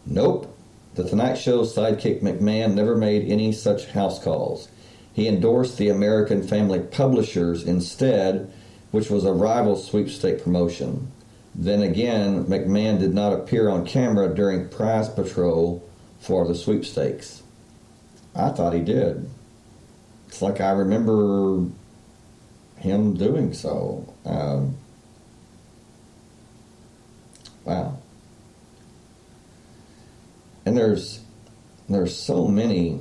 Nope. The Tonight Show's sidekick McMahon never made any such house calls. He endorsed the American Family Publishers instead, which was a rival sweepstake promotion. Then again, McMahon did not appear on camera during prize patrol for the sweepstakes. I thought he did. It's like I remember him doing so. Wow. And there's so many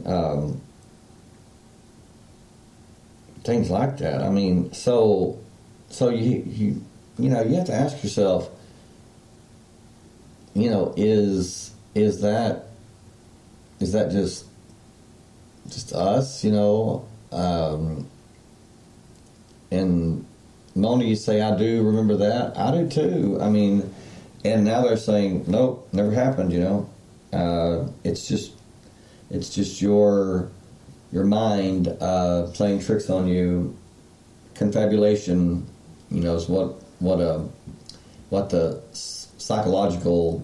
things like that. I mean, so you have to ask yourself, is that just us, and Mona, you say, I do remember that. I do too. I mean, and now they're saying, nope, never happened, It's just your mind playing tricks on you. Confabulation, is what the psychological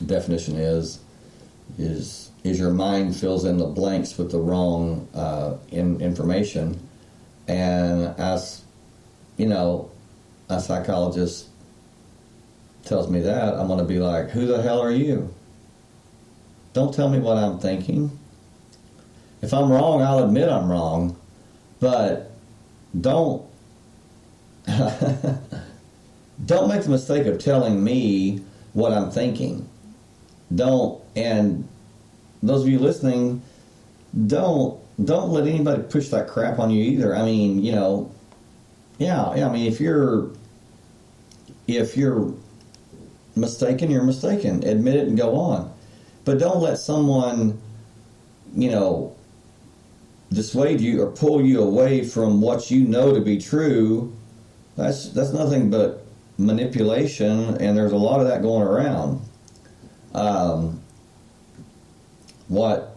definition is your mind fills in the blanks with the wrong information, and as a psychologist tells me that, I'm going to be like, who the hell are you? Don't tell me what I'm thinking. If I'm wrong, I'll admit I'm wrong, but don't don't make the mistake of telling me what I'm thinking. And those of you listening, don't let anybody push that crap on you either. I mean, I mean, if you're mistaken, you're mistaken. Admit it and go on. But don't let someone, dissuade you or pull you away from what you know to be true. That's nothing but manipulation, and there's a lot of that going around. What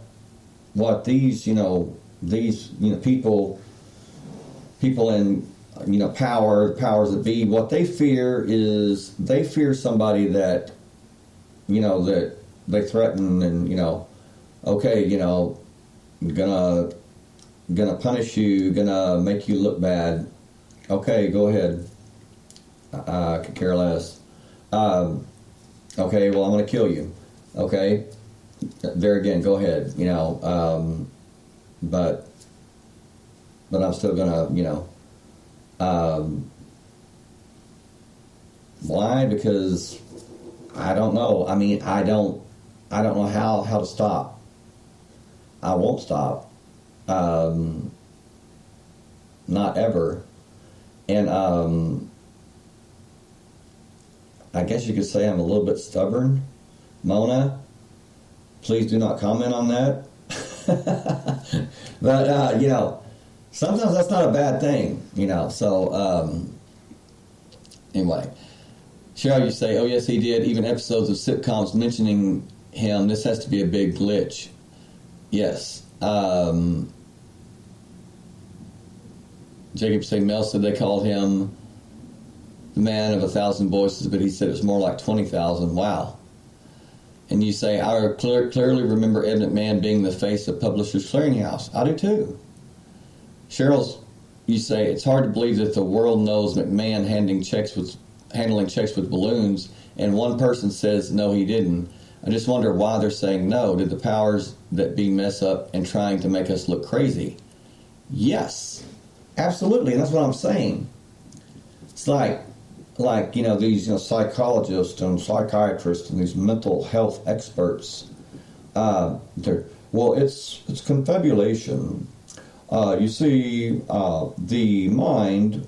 these people in powers that be, what they fear is somebody that that they threaten and gonna punish you, gonna make you look bad. Okay, go ahead. Could care less. Okay, well, I'm gonna kill you. Okay, there again, go ahead, but I'm still gonna, why? Because I don't know. I mean, I don't know how to stop. I won't stop. Not ever. And I guess you could say I'm a little bit stubborn. Mona, please do not comment on that. But, sometimes that's not a bad thing, So, anyway. Cheryl, you say, oh, yes, he did. Even episodes of sitcoms mentioning him. This has to be a big glitch. Yes. Jacob say, Mel said they called him the man of 1,000 voices, but he said it was more like 20,000. Wow. And you say, I clearly remember Ed McMahon being the face of Publishers Clearinghouse. I do too. Cheryl's, you say, it's hard to believe that the world knows McMahon handling checks with balloons, and one person says, no, he didn't. I just wonder why they're saying no. Did the powers that be mess up and trying to make us look crazy? Yes, absolutely, and that's what I'm saying. It's like these psychologists and psychiatrists and these mental health experts. It's confabulation. You see, the mind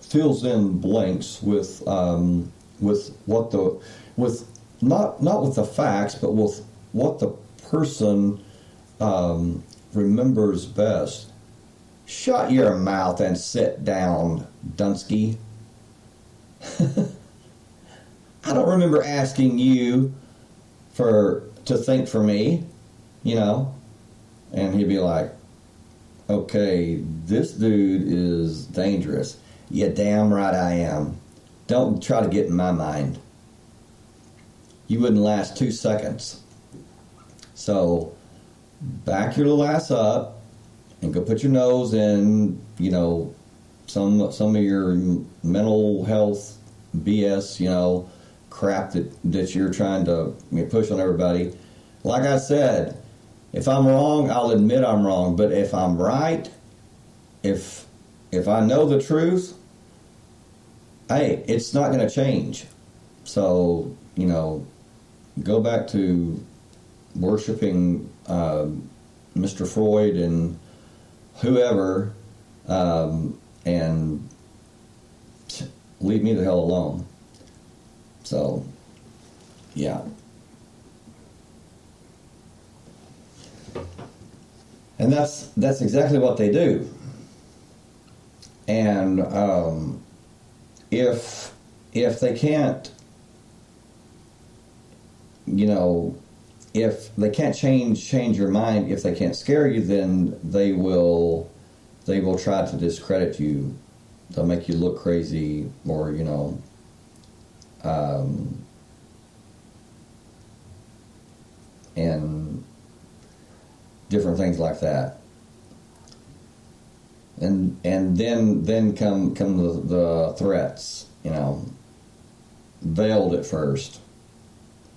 fills in blanks with not with the facts, but with what the person remembers best. Shut your mouth and sit down, Dunsky. I don't remember asking you to think for me, and he'd be like, okay, this dude is dangerous. Yeah, damn right I am. Don't try to get in my mind. You wouldn't last 2 seconds. So, back your little ass up and go put your nose in, some of your mental health BS, crap that you're trying to push on everybody. Like I said, if I'm wrong, I'll admit I'm wrong. But if I'm right, if I know the truth, hey, it's not going to change. So, go back to worshiping Mr. Freud and whoever, and leave me the hell alone. So, yeah. And that's exactly what they do. And if they can't, if they can't change your mind, if they can't scare you, then they will try to discredit you. They'll make you look crazy, or and different things like that. And then come the threats, veiled at first.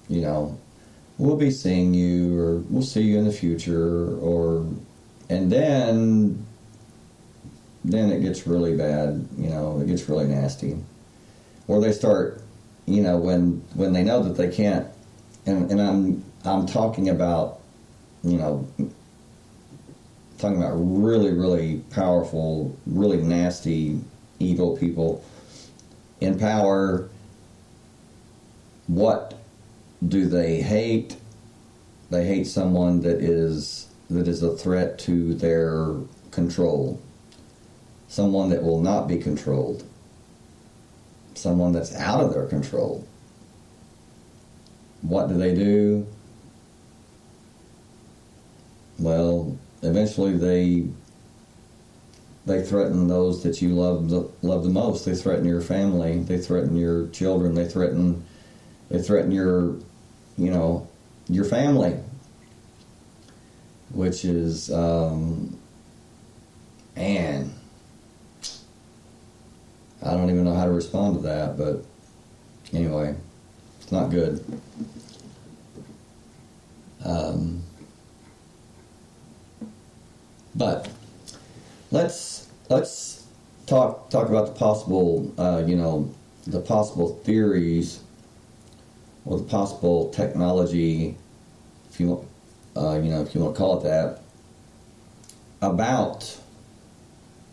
We'll be seeing you, or we'll see you in the future, and then it gets really bad, it gets really nasty. Or they start, when they know that they can't, and I'm talking about, talking about really, really powerful, really nasty, evil people in power. What do they hate? They hate someone that is a threat to their control. Someone that will not be controlled. Someone that's out of their control. What do? Well, eventually they threaten those that you love the most. They threaten your family. They threaten your children. They threaten your your family, which is man, I don't even know how to respond to that, but anyway, it's not good. But let's talk about the possible, the possible theories or the possible technology, if you want to call it that, about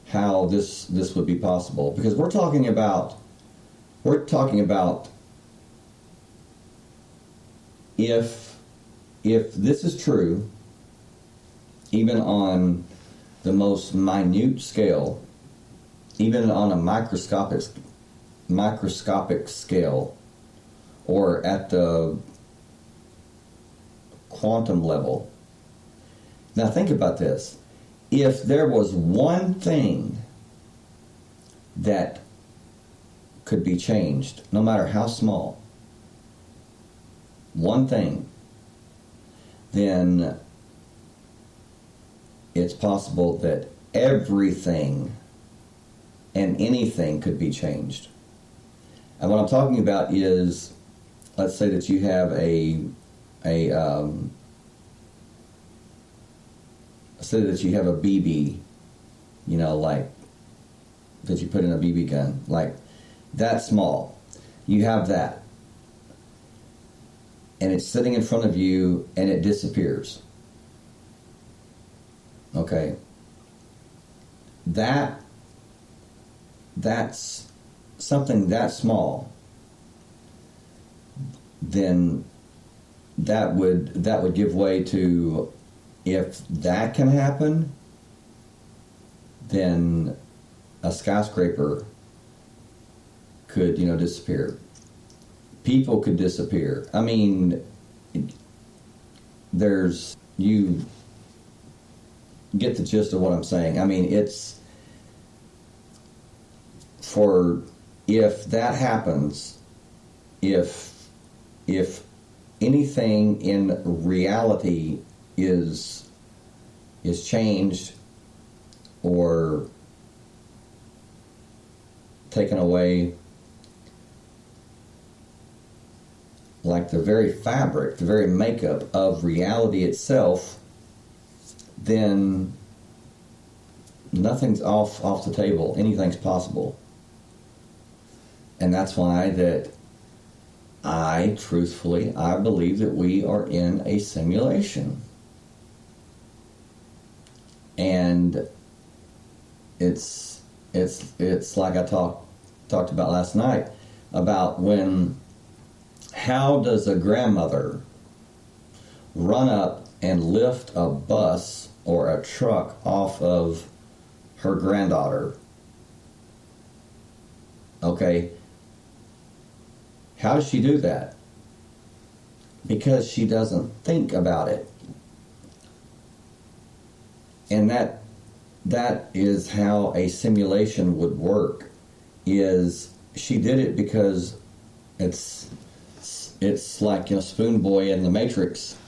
how this would be possible. Because we're talking about if this is true, even on the most minute scale, even on a microscopic scale, or at the quantum level. Now think about this. If there was one thing that could be changed, no matter how small, one thing, then it's possible that everything and anything could be changed. And what I'm talking about is, let's say that you have say that you have a BB, like that you put in a BB gun, like that small. You have that, and it's sitting in front of you, and it disappears. Okay. That's something that small. Then that would give way to, if that can happen, then a skyscraper could, disappear. People could disappear. I mean, you get the gist of what I'm saying. I mean, if that happens, if anything in reality is changed or taken away, like the very fabric, the very makeup of reality itself, then nothing's off the table. Anything's possible. And that's why that I believe that we are in a simulation. And it's like I talked about last night, about how does a grandmother run up and lift a bus or a truck off of her granddaughter? Okay. How does she do that? Because she doesn't think about it. And that is how a simulation would work. Is she did it because it's like, Spoon Boy in the Matrix.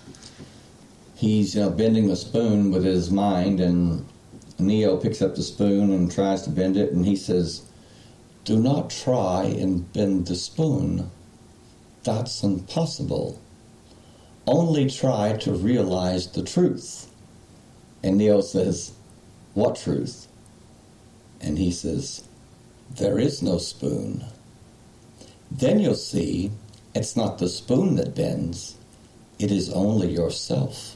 He's bending the spoon with his mind, and Neo picks up the spoon and tries to bend it, and he says, "Do not try and bend the spoon. That's impossible. Only try to realize the truth." And Neo says, "What truth?" And he says, "There is no spoon. Then you'll see it's not the spoon that bends. It is only yourself."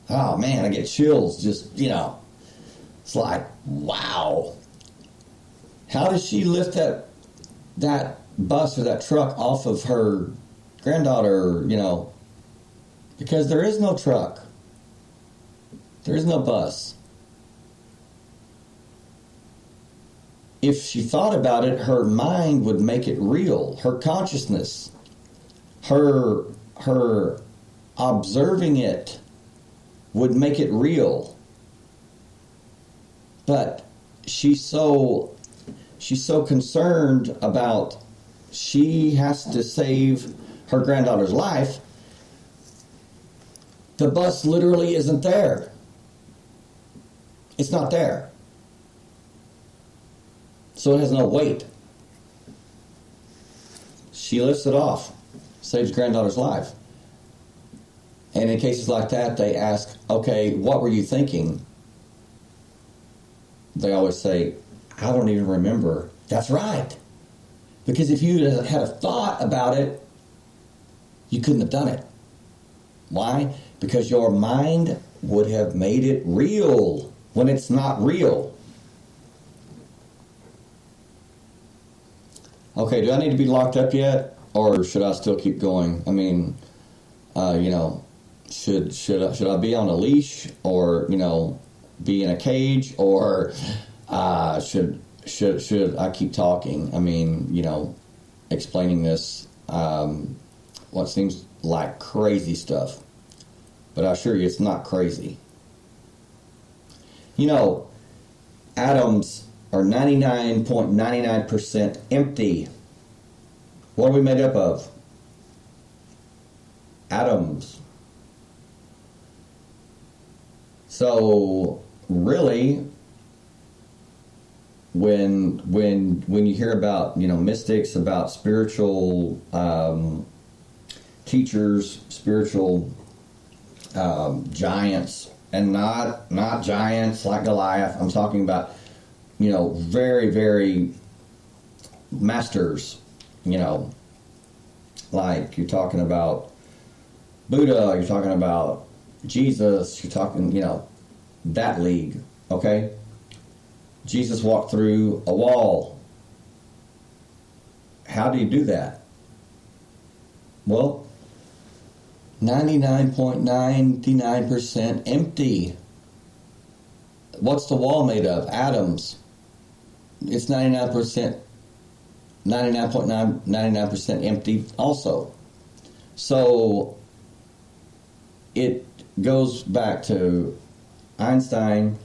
Oh man, I get chills. Just, it's like, wow. How does she lift that bus or that truck off of her granddaughter, Because there is no truck. There is no bus. If she thought about it, her mind would make it real. Her consciousness, her observing it would make it real. But she's so concerned about, she has to save her granddaughter's life. The bus literally isn't there. It's not there. So it has no weight. She lifts it off, saves granddaughter's life. And in cases like that, they ask, okay, what were you thinking? They always say, I don't even remember. That's right. Because if you had a thought about it, you couldn't have done it. Why? Because your mind would have made it real when it's not real. Okay, do I need to be locked up yet? Or should I still keep going? I mean, should I be on a leash, or be in a cage, or should I keep talking? I mean, explaining this what seems like crazy stuff, but I assure you, it's not crazy. Atoms are 99.99% empty. What are we made up of? Atoms. So really, when you hear about mystics, about spiritual teachers, spiritual giants, and not giants like Goliath. I'm talking about very, very masters. Like you're talking about Buddha, you're talking about Jesus, you're talking that league. Okay, Jesus walked through a wall. How do you do that? Well, 99.99% empty. What's the wall made of? Atoms. It's 99.99% empty also. So it goes back to Einstein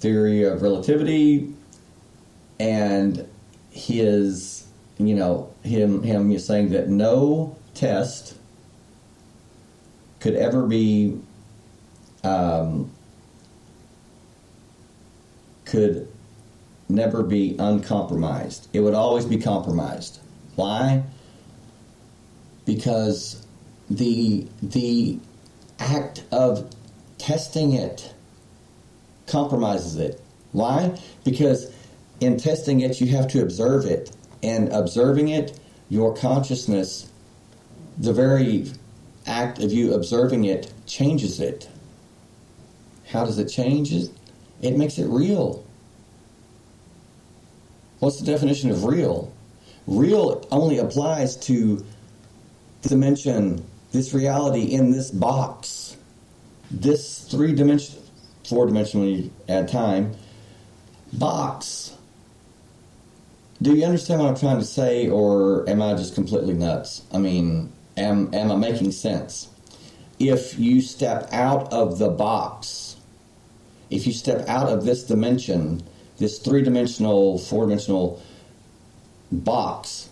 theory of relativity and his him saying that no test could ever be could never be uncompromised. It would always be compromised. Why? Because the act of testing it compromises it. Why? Because in testing it, you have to observe it. And observing it, your consciousness, the very act of you observing it changes it. How does it change it? It makes it real. What's the definition of real? Real only applies to the dimension, this reality in this box. This 4-dimensional, when you add time, box. Do you understand what I'm trying to say, or am I just completely nuts? I mean, am I making sense? If you step out of the box, if you step out of this dimension, this 3-dimensional, 4-dimensional box,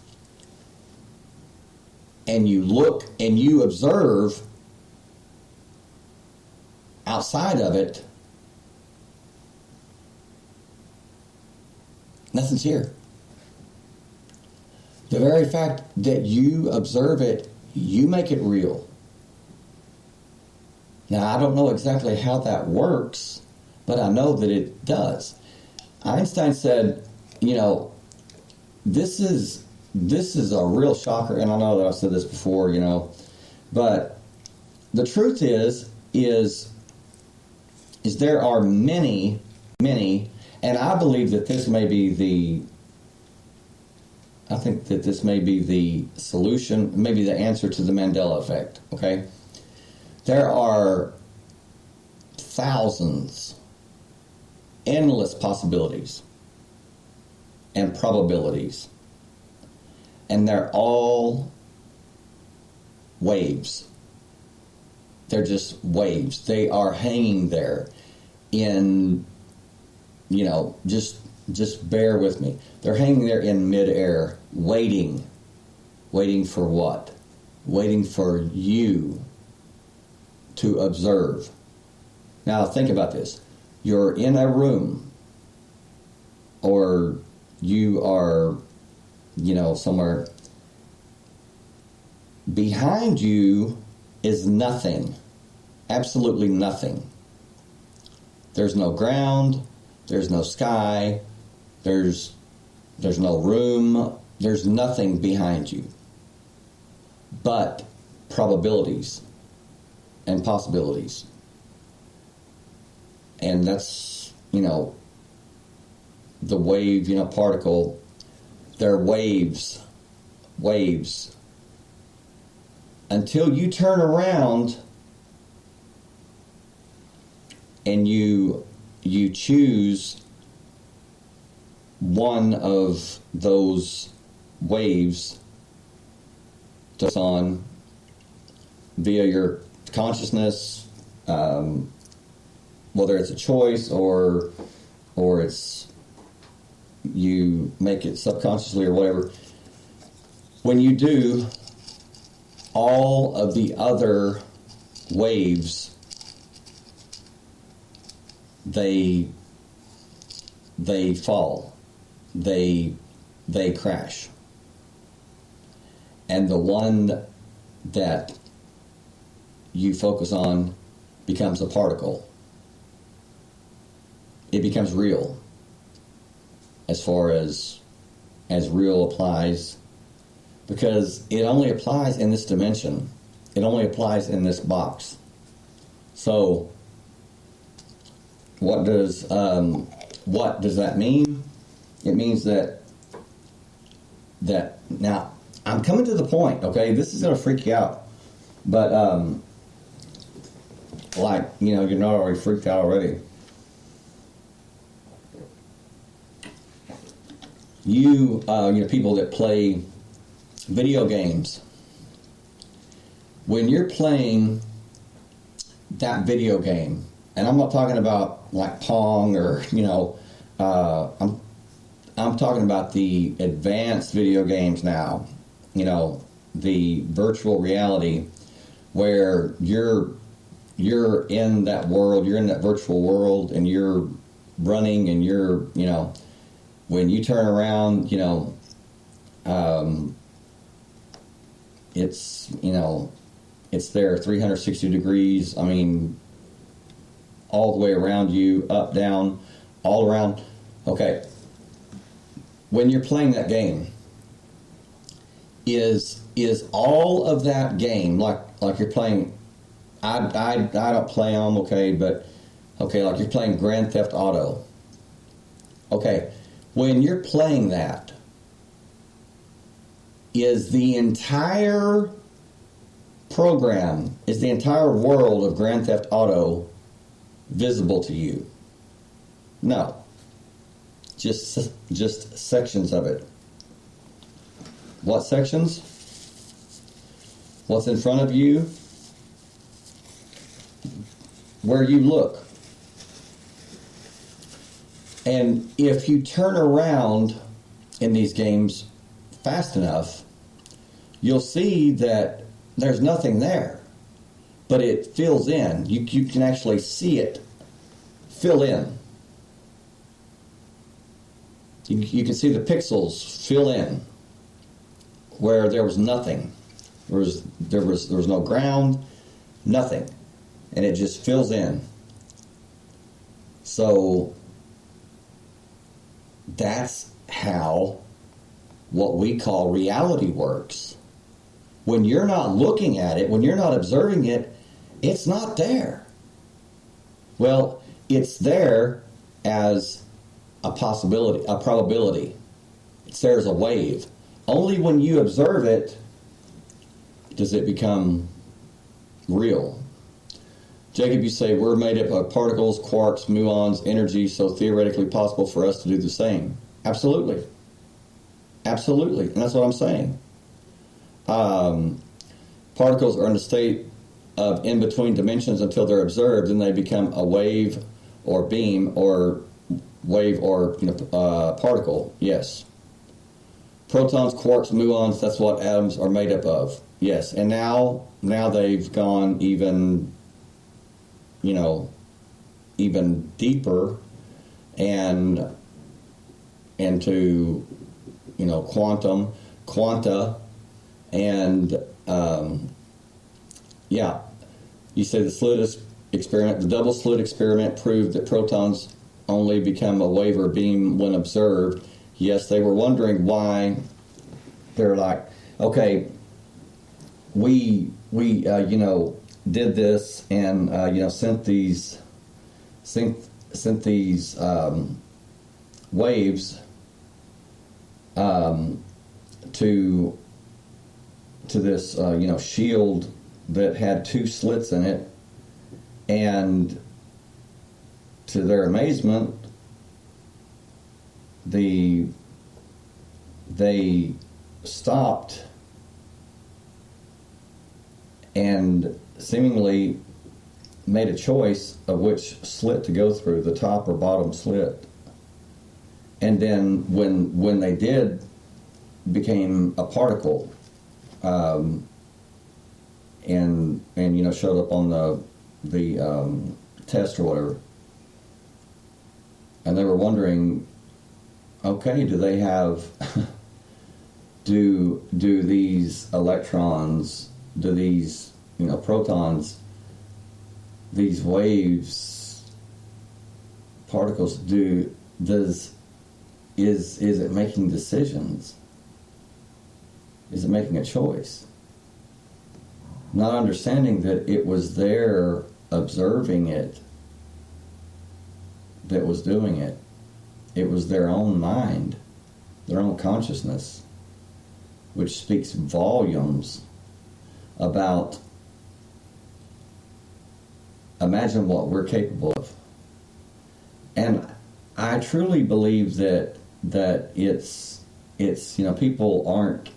and you look and you observe outside of it, nothing's here. The very fact that you observe it, you make it real. Now, I don't know exactly how that works, but I know that it does. Einstein said, this is a real shocker, and I know that I've said this before, but the truth is there are many, and I believe that this may be the solution, maybe the answer to the Mandela Effect, okay? There are thousands, endless possibilities and probabilities, and they're all waves. They're just waves. They are hanging there in, just bear with me. They're hanging there in midair, waiting for what? Waiting for you to observe. Now think about this. You're in a room, or you are, somewhere. Behind you is nothing. Absolutely nothing. There's no ground, there's no sky, there's no room, there's nothing behind you but probabilities and possibilities. And that's, the wave, particle, they're waves. Until you turn around and you choose one of those waves to on via your consciousness, whether it's a choice or it's you make it subconsciously or whatever. When you do, all of the other waves, they fall, they crash, and the one that you focus on becomes a particle. It becomes real, as far as real applies, because it only applies in this dimension. It only applies in this box. So what does that mean? It means that now I'm coming to the point, okay? This is going to freak you out. But you're not already freaked out already. You people that play video games, when you're playing that video game, and I'm not talking about like Pong or I'm talking about the advanced video games now, the virtual reality, where you're in that world, you're in that virtual world, and you're running, and you're when you turn around, it's there 360 degrees. I mean, all the way around you, up, down, all around. Okay. When you're playing that game, is all of that game like you're playing? I don't play them, okay, but okay, like you're playing Grand Theft Auto. Okay. When you're playing that, is the entire program, is the entire world of Grand Theft Auto visible to you? No. Just sections of it. What sections? What's in front of you? Where you look. And if you turn around in these games fast enough, you'll see that there's nothing there, but it fills in. You can actually see it fill in. You can see the pixels fill in where there was nothing. There was no ground, nothing, and it just fills in. So that's how what we call reality works. When you're not looking at it, when you're not observing it, it's not there. Well, it's there as a possibility, a probability. It's there as a wave. Only when you observe it does it become real. Jacob, you say we're made up of particles, quarks, muons, energy, so theoretically possible for us to do the same. Absolutely. Absolutely. And that's what I'm saying. Particles are in a state of in-between dimensions until they're observed, and they become a wave or beam or wave or particle. Yes. Protons, quarks, muons, that's what atoms are made up of. Yes. And now they've gone even deeper and into quanta, and Yeah. You say the double slit experiment proved that protons only become a wave or beam when observed. Yes, they were wondering why. They're like, okay, we did this and sent these waves to this shield that had two slits in it, and to their amazement, they stopped and seemingly made a choice of which slit to go through, the top or bottom slit. And then when they did, became a particle, and showed up on the test or whatever. And they were wondering, okay, do they have do these electrons, do these protons, these waves, particles, is it making decisions? Is it making a choice? Not understanding that it was there observing it that was doing it. It was their own mind, their own consciousness, which speaks volumes about, imagine what we're capable of. And I truly believe that it's people aren't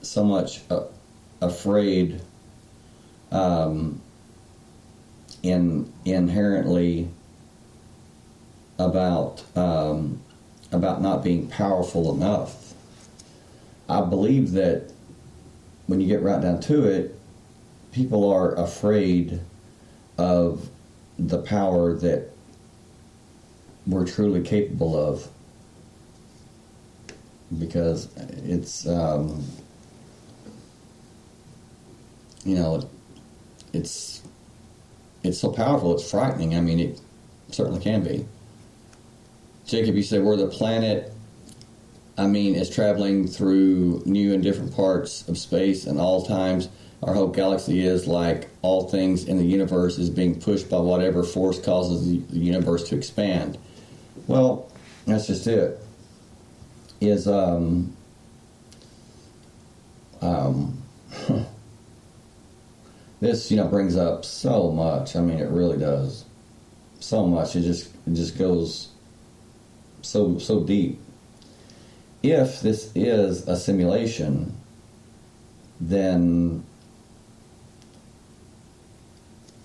so much afraid inherently about not being powerful enough. I believe that when you get right down to it, people are afraid of the power that we're truly capable of, because it's it's so powerful, it's frightening. I mean, it certainly can be. Jacob, you said, where the planet, is traveling through new and different parts of space, and all times our whole galaxy is, like all things in the universe, is being pushed by whatever force causes the universe to expand. Well, that's just it. Is this brings up so much. I mean, it really does so much. It just goes so deep. If this is a simulation, then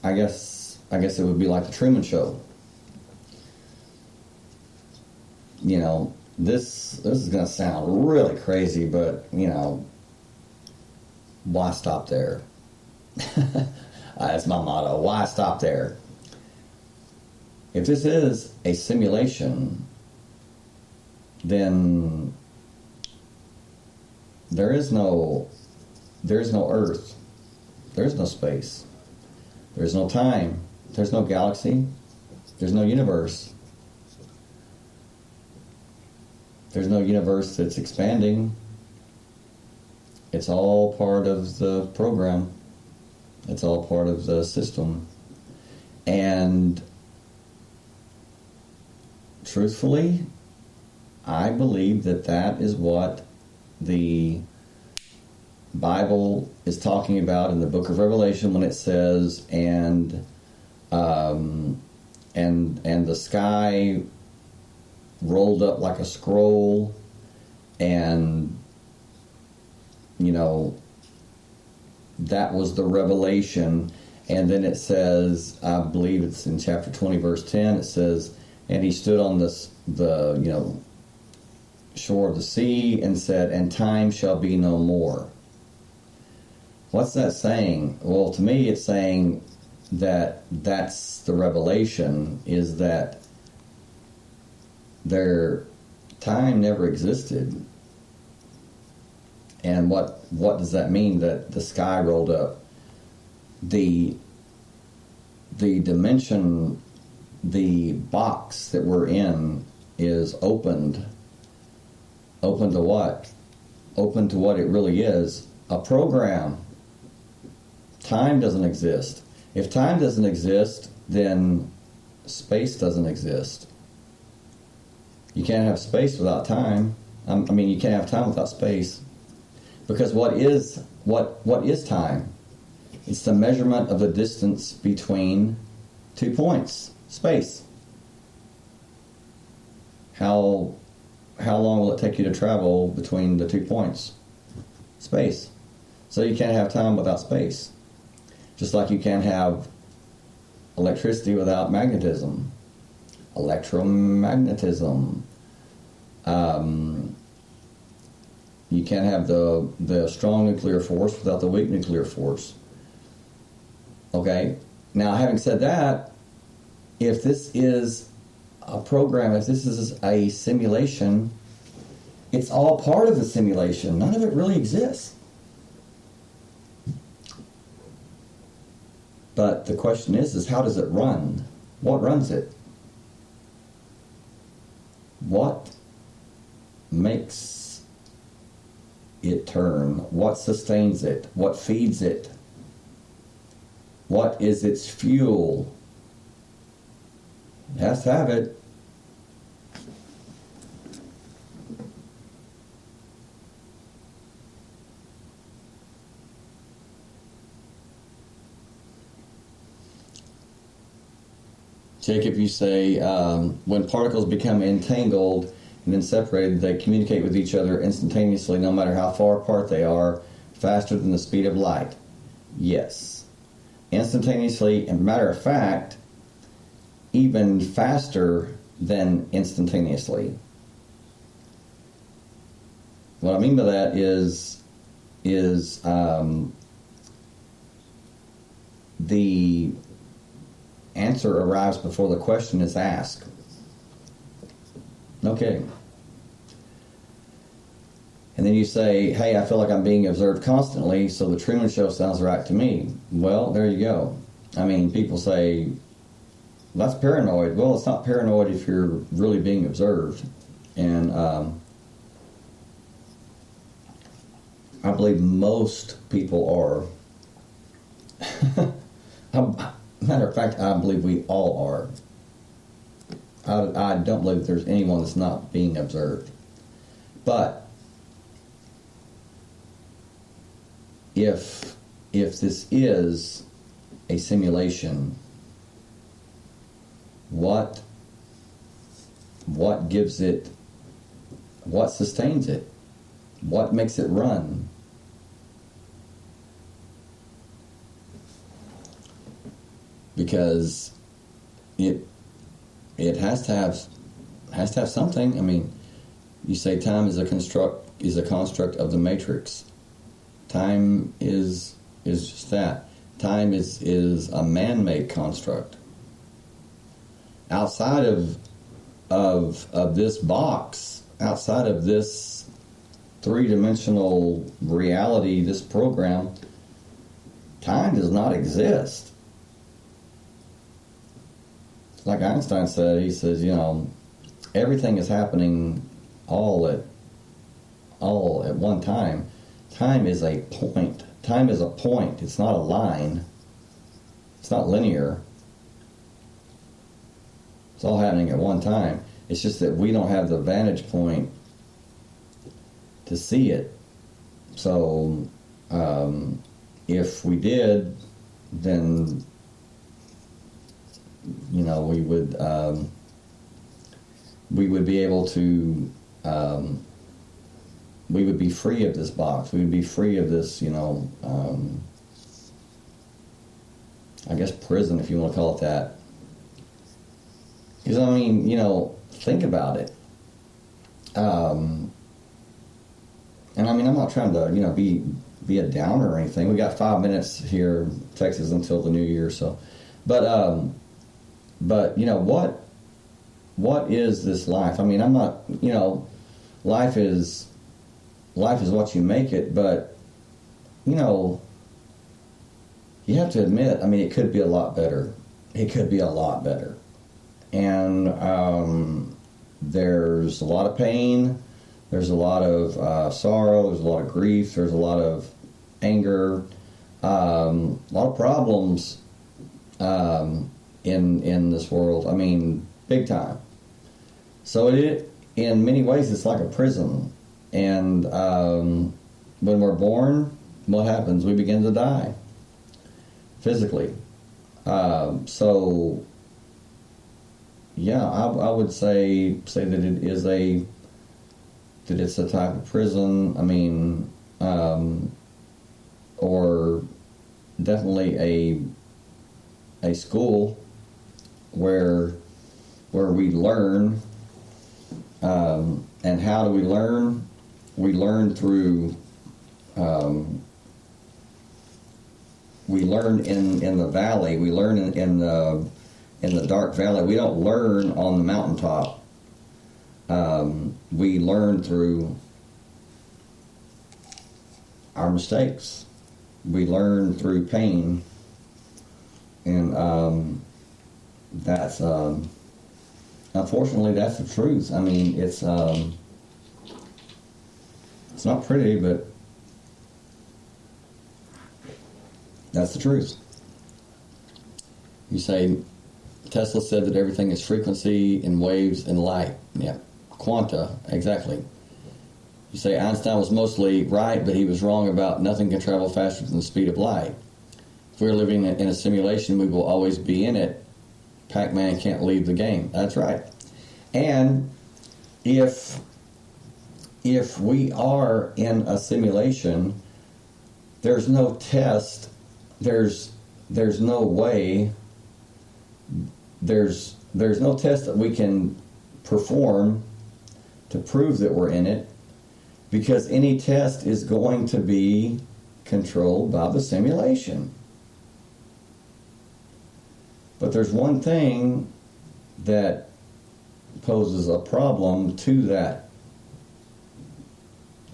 I guess it would be like the Truman Show. This is going to sound really crazy, but why stop there? That's my motto. Why stop there? If this is a simulation, then there is no Earth. There's no space. There's no time. There's no galaxy. There's no universe. There's no universe that's expanding. It's all part of the program. It's all part of the system. And truthfully, I believe that is what the Bible is talking about in the book of Revelation when it says, and the sky rolled up like a scroll, and that was the revelation. And then it says, I believe it's in chapter 20 verse 10, it says, and he stood on the shore of the sea and said, and time shall be no more. What's that saying? Well, to me it's saying that's the revelation, is that their time never existed. And what does that mean, that the sky rolled up? the dimension, the box that we're in is opened to what? Open to what it really is, a program. Time doesn't exist. If time doesn't exist, then space doesn't exist. You can't have space without time. You can't have time without space. Because what is time? It's the measurement of the distance between 2 points. Space. How long will it take you to travel between the 2 points? Space. So you can't have time without space. Just like you can't have electricity without magnetism. Electromagnetism. You can't have the strong nuclear force without the weak nuclear force. Okay? Now, having said that, if this is a program, if this is a simulation, it's all part of the simulation. None of it really exists. But the question is how does it run? What runs it? What makes it turn? What sustains it? What feeds it? What is its fuel? It has to have it. Jacob, you say, when particles become entangled and then separated, they communicate with each other instantaneously, no matter how far apart they are, faster than the speed of light. Yes. Instantaneously, and matter of fact, even faster than instantaneously. What I mean by that is the answer arrives before the question is asked. No kidding. And then you say, hey, I feel like I'm being observed constantly, so the Truman Show sounds right to me. Well, there you go. People say, that's paranoid. Well, it's not paranoid if you're really being observed. And I believe most people are. Matter of fact, I believe we all are. I don't believe there's anyone that's not being observed. But if this is a simulation, what gives it, what sustains it, what makes it run? Because it has to have something. You say time is a construct of the matrix. Time is just that. Time is a man-made construct. Outside of this box, outside of this three-dimensional reality, this program, time does not exist. Like Einstein said, he says, everything is happening all at one time. Time is a point. Time is a point. It's not a line. It's not linear. It's all happening at one time. It's just that we don't have the vantage point to see it. So, if we did, then we would be able to, we would be free of this box. We would be free of this, I guess prison, if you want to call it that. Because, think about it. And I'm not trying to, be a downer or anything. We got 5 minutes here in Texas until the new year, so. But what is this life? I'm not, life is what you make it, but, you have to admit, I mean, it could be a lot better. It could be a lot better. And there's a lot of pain, there's a lot of sorrow, there's a lot of grief, there's a lot of anger, a lot of problems in this world. I mean, big time. So in many ways, it's like a prison. And when we're born, what happens? We begin to die physically. So, yeah, I would say that it's a type of prison. I mean, or definitely a school where we learn. And how do we learn? We learn through. We learn in the valley. We learn in the dark valley. We don't learn on the mountaintop. We learn through our mistakes. We learn through pain, and that's unfortunately that's the truth. I mean, it's not pretty, but that's the truth. You say, Tesla said that everything is frequency and waves and light. Yeah, quanta, exactly. You say Einstein was mostly right, but he was wrong about nothing can travel faster than the speed of light. If we're living in a simulation, we will always be in it. Pac-Man can't leave the game. That's right. And if we are in a simulation, there's no test, there's no way, there's no test that we can perform to prove that we're in it, because any test is going to be controlled by the simulation. But there's one thing that poses a problem to that.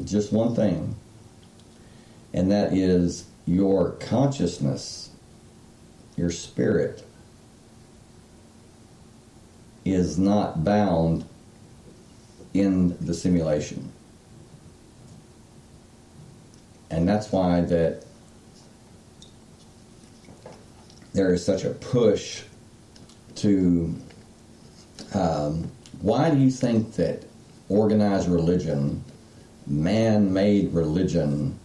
Just one thing. And that is your consciousness, your spirit, is not bound in the simulation. And that's why that there is such a push to, why do you think that organized religion, man-made religion,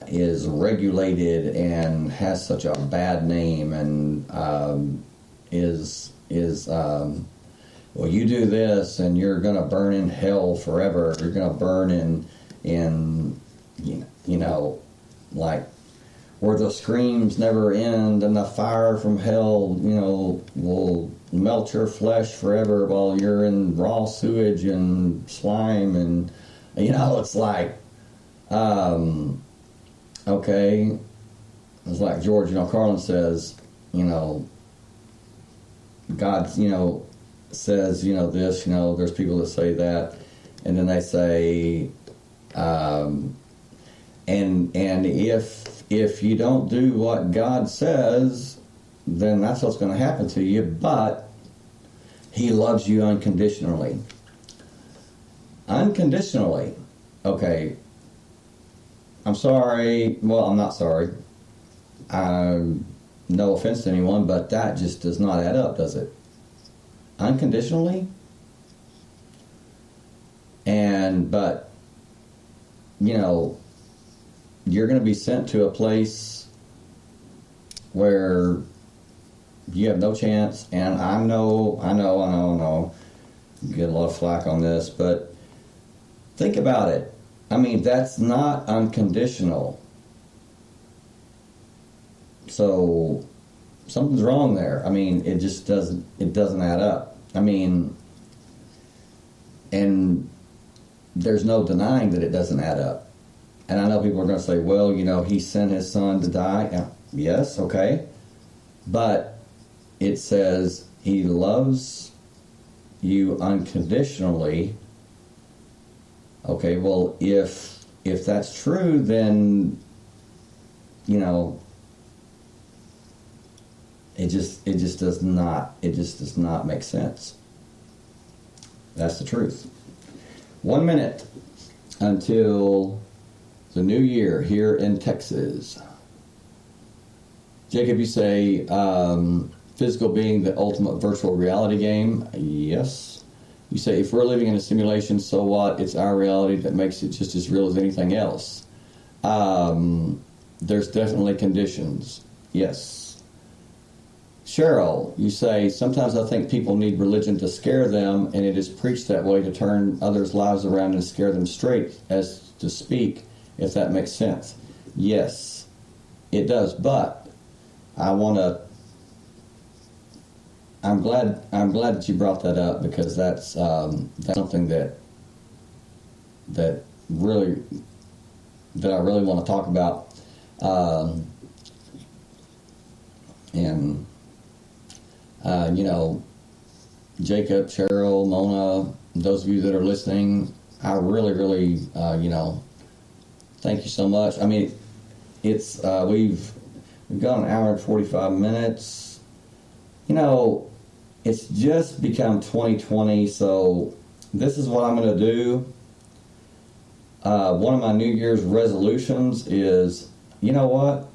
is regulated and has such a bad name and well, you do this and you're going to burn in hell forever. You're going to burn in you know, like where the screams never end and the fire from hell, you know, will melt your flesh forever while you're in raw sewage and slime, and you know, it's like, okay, it's like George, you know, Carlin says, you know, God, you know, says, you know, this, you know, there's people that say that, and then they say, and if you don't do what God says, then that's what's going to happen to you. But He loves you unconditionally. Unconditionally. Okay. I'm sorry. Well, I'm not sorry. No offense to anyone, but that just does not add up, does it? Unconditionally? But, you know, you're going to be sent to a place where you have no chance, and I know, you get a lot of flack on this, but think about it. I mean, that's not unconditional. So something's wrong there. I mean, it just doesn't add up. I mean, and there's no denying that it doesn't add up. And I know people are going to say, well, you know, He sent His Son to die. Yeah, yes, okay. But it says He loves you unconditionally. Okay, well, if that's true, then, you know, It just does not make sense. That's the truth. 1 minute until the new year here in Texas. Jacob, you say physical being the ultimate virtual reality game. Yes. You say if we're living in a simulation, so what? It's our reality that makes it just as real as anything else. There's definitely conditions. Yes. Cheryl, you say, sometimes I think people need religion to scare them, and it is preached that way to turn others' lives around and scare them straight, as to speak, if that makes sense. Yes, it does, but I'm glad that you brought that up, because that's something that I really want to talk about. Jacob, Cheryl, Mona, those of you that are listening, I really, thank you so much. I mean, it's we've gone an hour and 45 minutes. It's just become 2020, so this is what I'm going to do. One of my New Year's resolutions is, you know what?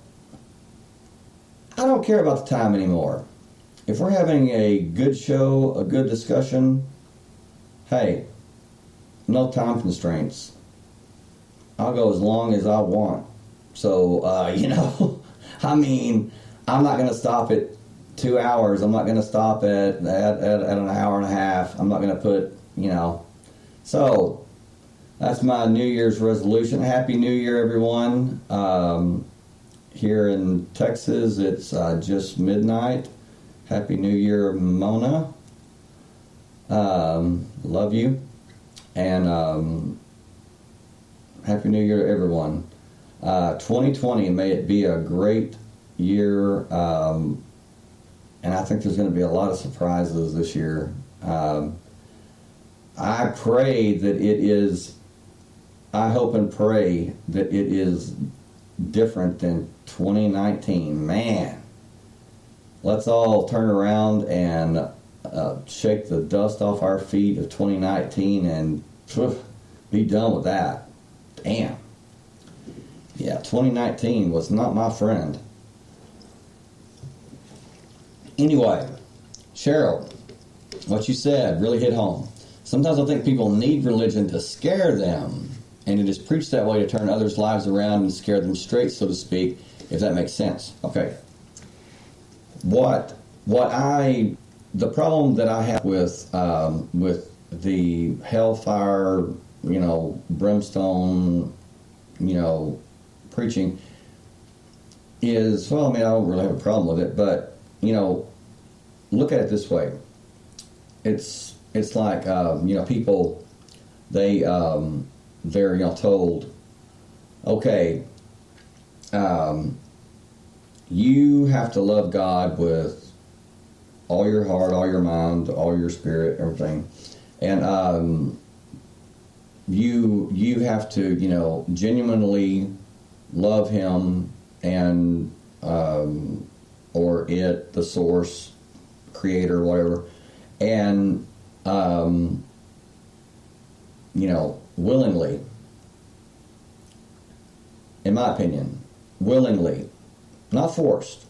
I don't care about the time anymore. If we're having a good show, a good discussion, hey, no time constraints. I'll go as long as I want. So, I mean, I'm not going to stop at 2 hours. I'm not going to stop at an hour and a half. I'm not going to put, So, that's my New Year's resolution. Happy New Year, everyone. Here in Texas, it's just midnight. Happy New Year, Mona. Love you. And Happy New Year to everyone. 2020, may it be a great year. And I think there's going to be a lot of surprises this year. I pray that it is, I hope and pray that it is different than 2019. Man. Let's all turn around and shake the dust off our feet of 2019 and be done with that. Damn. Yeah, 2019 was not my friend. Anyway, Cheryl, what you said really hit home. Sometimes I think people need religion to scare them, and it is preached that way to turn others' lives around and scare them straight, so to speak, if that makes sense. Okay. The problem that I have with the hellfire, brimstone, preaching is, well, I mean, I don't really have a problem with it, but, look at it this way. It's like, people, they're, told, okay, you have to love God with all your heart, all your mind, all your spirit, everything. And you have to, genuinely love Him and or it, the source, creator, whatever. And, willingly, in my opinion, willingly. Not forced,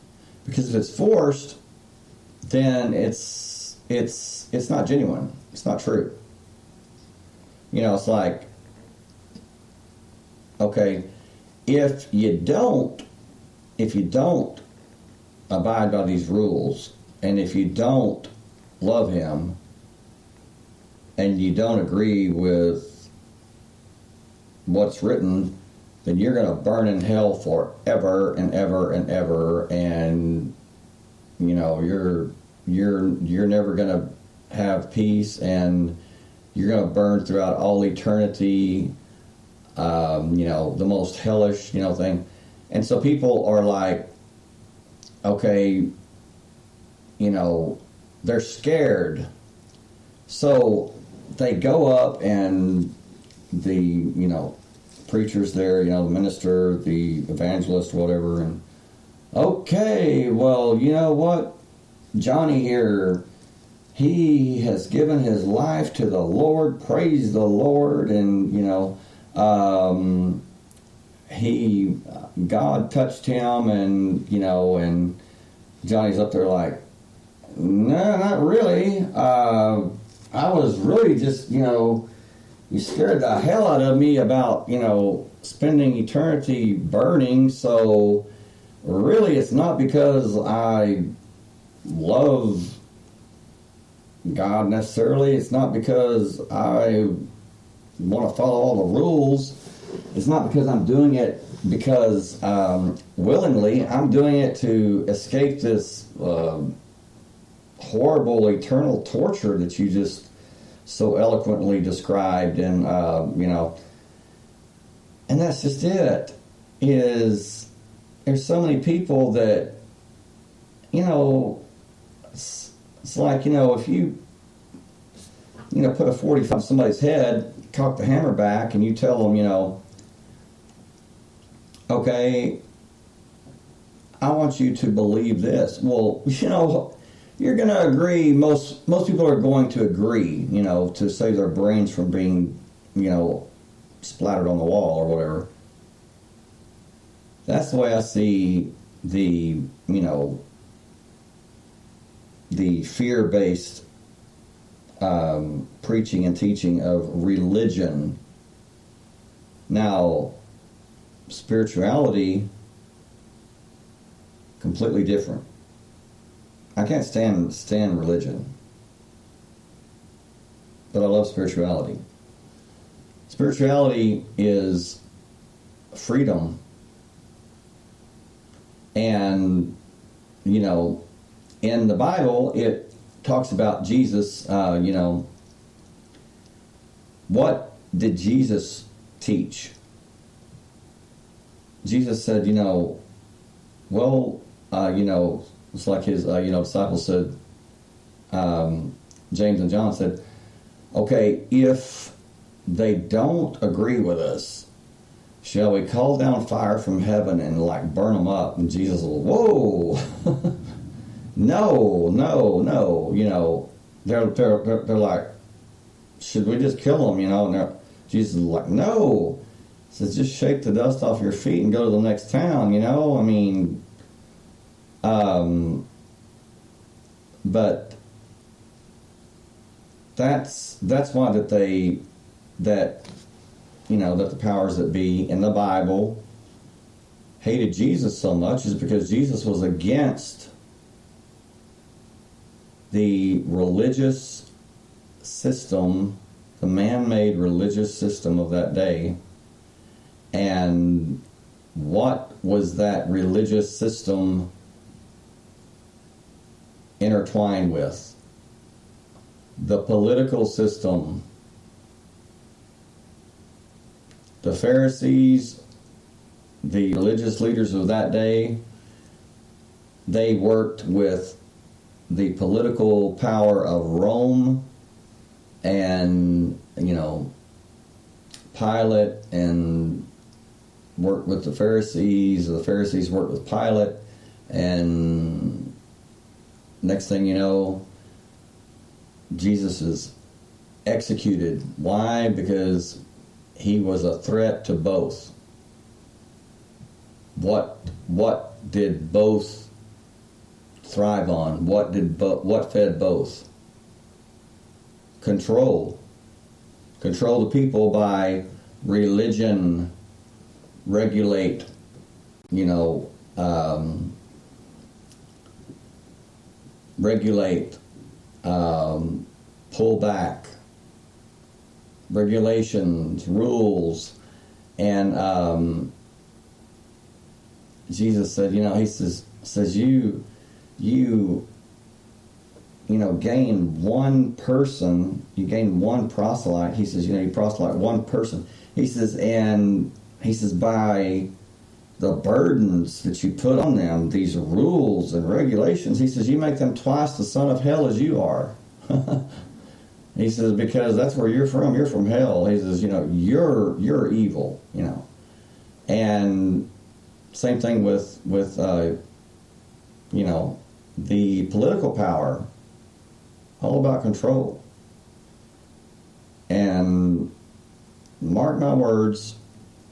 because if it's forced, then it's not genuine. It's not true. It's like, okay, if you don't abide by these rules, and if you don't love Him, and you don't agree with what's written, then you're going to burn in hell forever and ever and ever, and you're never going to have peace, and you're going to burn throughout all eternity. The most hellish thing. And so people are like, okay, they're scared, so they go up, and the preachers there, the minister, the evangelist, whatever, and okay, well, you know what? Johnny here, he has given his life to the Lord, praise the Lord, and God touched him, and and Johnny's up there like, no, not really. I was really just, you scared the hell out of me about, spending eternity burning, so really it's not because I love God necessarily. It's not because I want to follow all the rules. It's not because I'm doing it because willingly. I'm doing it to escape this horrible eternal torture that you just so eloquently described, and and that's just it. Is there's so many people that it's like if you put a 45 on somebody's head, cock the hammer back, and you tell them okay, I want you to believe this. Well, you're going to agree. Most people are going to agree, to save their brains from being, splattered on the wall or whatever. That's the way I see the fear-based preaching and teaching of religion. Now, spirituality, completely different. I can't stand religion, but I love spirituality. Spirituality is freedom, and in the Bible it talks about Jesus. What did Jesus teach? Jesus said, it's like his, disciples said, James and John said, okay, if they don't agree with us, shall we call down fire from heaven and burn them up? And Jesus was, whoa, no, they're like, should we just kill them? And Jesus is like, no. He says, just shake the dust off your feet and go to the next town. But that's why that the powers that be in the Bible hated Jesus so much, is because Jesus was against the religious system, the man-made religious system of that day. And what was that religious system intertwined with? The political system. The Pharisees, the religious leaders of that day, they worked with the political power of Rome, and Pilate, and worked with the Pharisees. The Pharisees worked with Pilate, and next thing you know, Jesus is executed. Why? Because he was a threat to both. What did both thrive on? What fed both? Control the people by religion. Regulate, pull back, regulations, rules, and Jesus said, he says you gain one person, you gain one proselyte. He says, you proselyte one person. He says, by the burdens that you put on them, these rules and regulations, he says, you make them twice the son of hell as you are. He says, because that's where you're from. You're from hell. He says, you're evil, And same thing with the political power, all about control. And mark my words,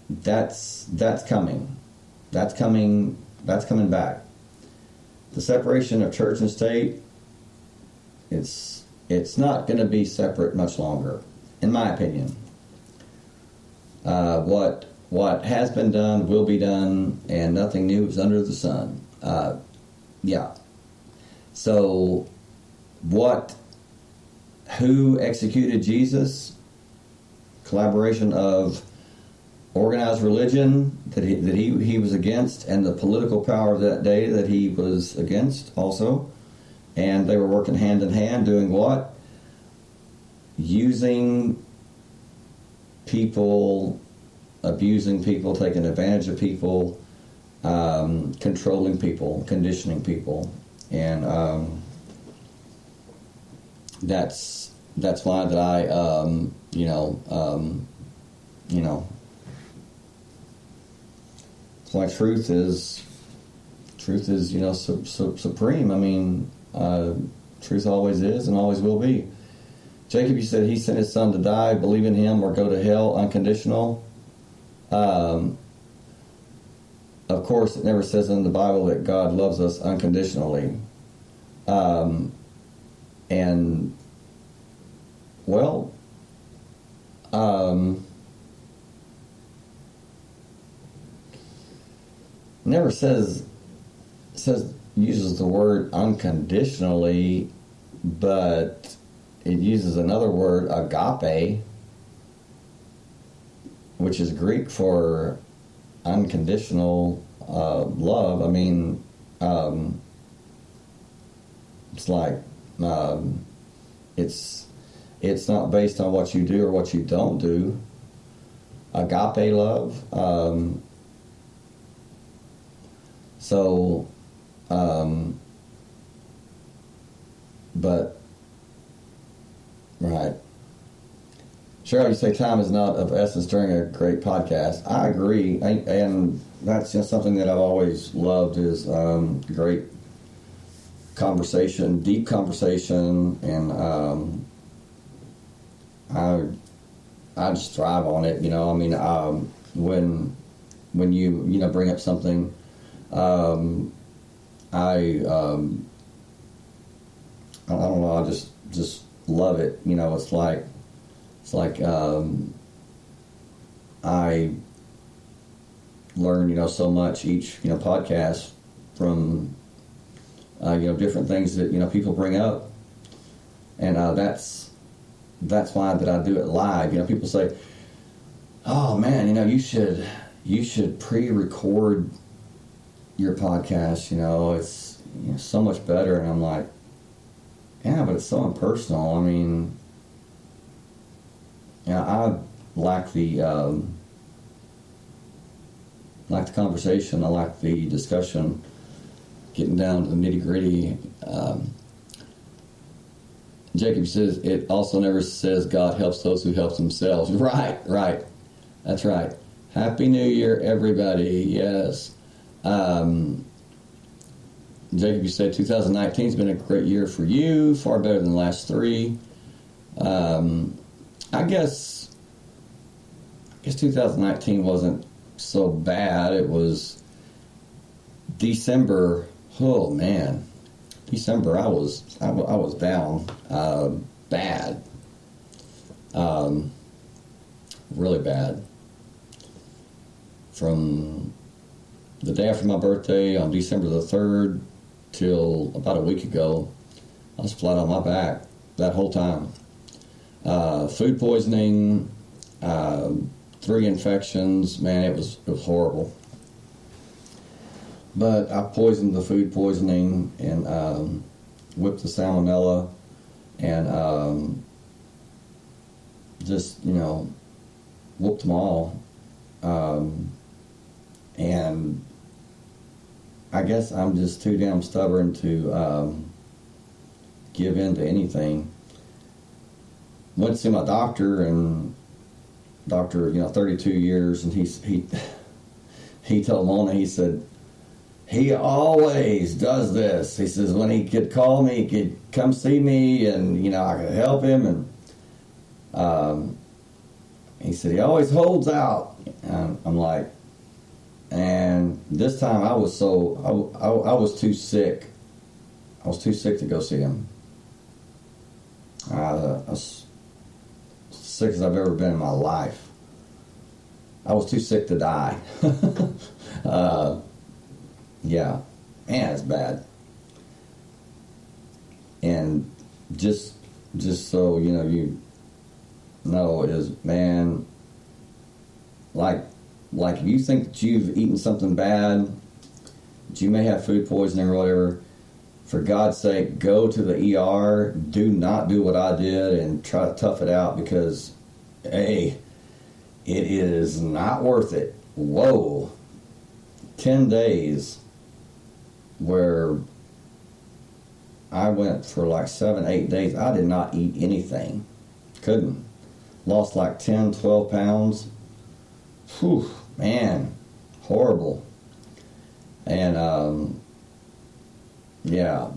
that's coming. That's coming back. The separation of church and state, it's not going to be separate much longer, in my opinion. What has been done will be done, and nothing new is under the sun. Yeah. So, who executed Jesus? Collaboration of organized religion that he was against, and the political power of that day that he was against also. And they were working hand in hand, doing what? Using people, abusing people, taking advantage of people, controlling people, conditioning people. And that's why that I, it's why truth is supreme. I mean, truth always is and always will be. Jacob, you said he sent his son to die, believe in him or go to hell, unconditional. Of course, it never says in the Bible that God loves us unconditionally. And, well, never uses the word unconditionally, but it uses another word, agape, which is Greek for unconditional love. I mean, it's like it's not based on what you do or what you don't do. Agape love. But right. Cheryl, you say time is not of essence during a great podcast. I agree, and that's just something that I've always loved is great conversation, deep conversation, and I just thrive on it. I mean, when you bring up something, I don't know. I just love it. It's like I learn so much each podcast from different things that you people bring up, and that's why that I do it live. People say, "Oh man, you should pre-record your podcast. It's so much better." And I'm like, yeah, but it's so impersonal. I mean, I like the conversation. I like the discussion, getting down to the nitty gritty. Jacob says it also never says God helps those who help themselves. Right. That's right. Happy New Year, everybody. Yes. Jacob, you said 2019 has been a great year for you, far better than the last three. I guess 2019 wasn't so bad. It was December. Oh man, December I was down bad, really bad. From the day after my birthday on December the 3rd till about a week ago, I was flat on my back that whole time. Food poisoning, 3 infections. Man, it was horrible. But I poisoned the food poisoning and whipped the salmonella and just whooped them all. And I guess I'm just too damn stubborn to give in to anything. Went to see my doctor, and doctor, 32 years, and he told Mona, he said, he always does this. He says when he could call me, he could come see me, and I could help him. And he said he always holds out. And I'm like, and this time I was I was too sick. I was too sick to go see him. I was sick as I've ever been in my life. I was too sick to die. Yeah, man, it's bad. And just so you know, is, man, like if you think that you've eaten something bad, that you may have food poisoning or whatever, for God's sake, go to the ER. Do not do what I did and try to tough it out, because, hey, it is not worth it. Whoa. 10 days where I went for like 7-8 days. I did not eat anything. Couldn't. Lost like 10, 12 pounds. Whew, man, horrible. And, yeah.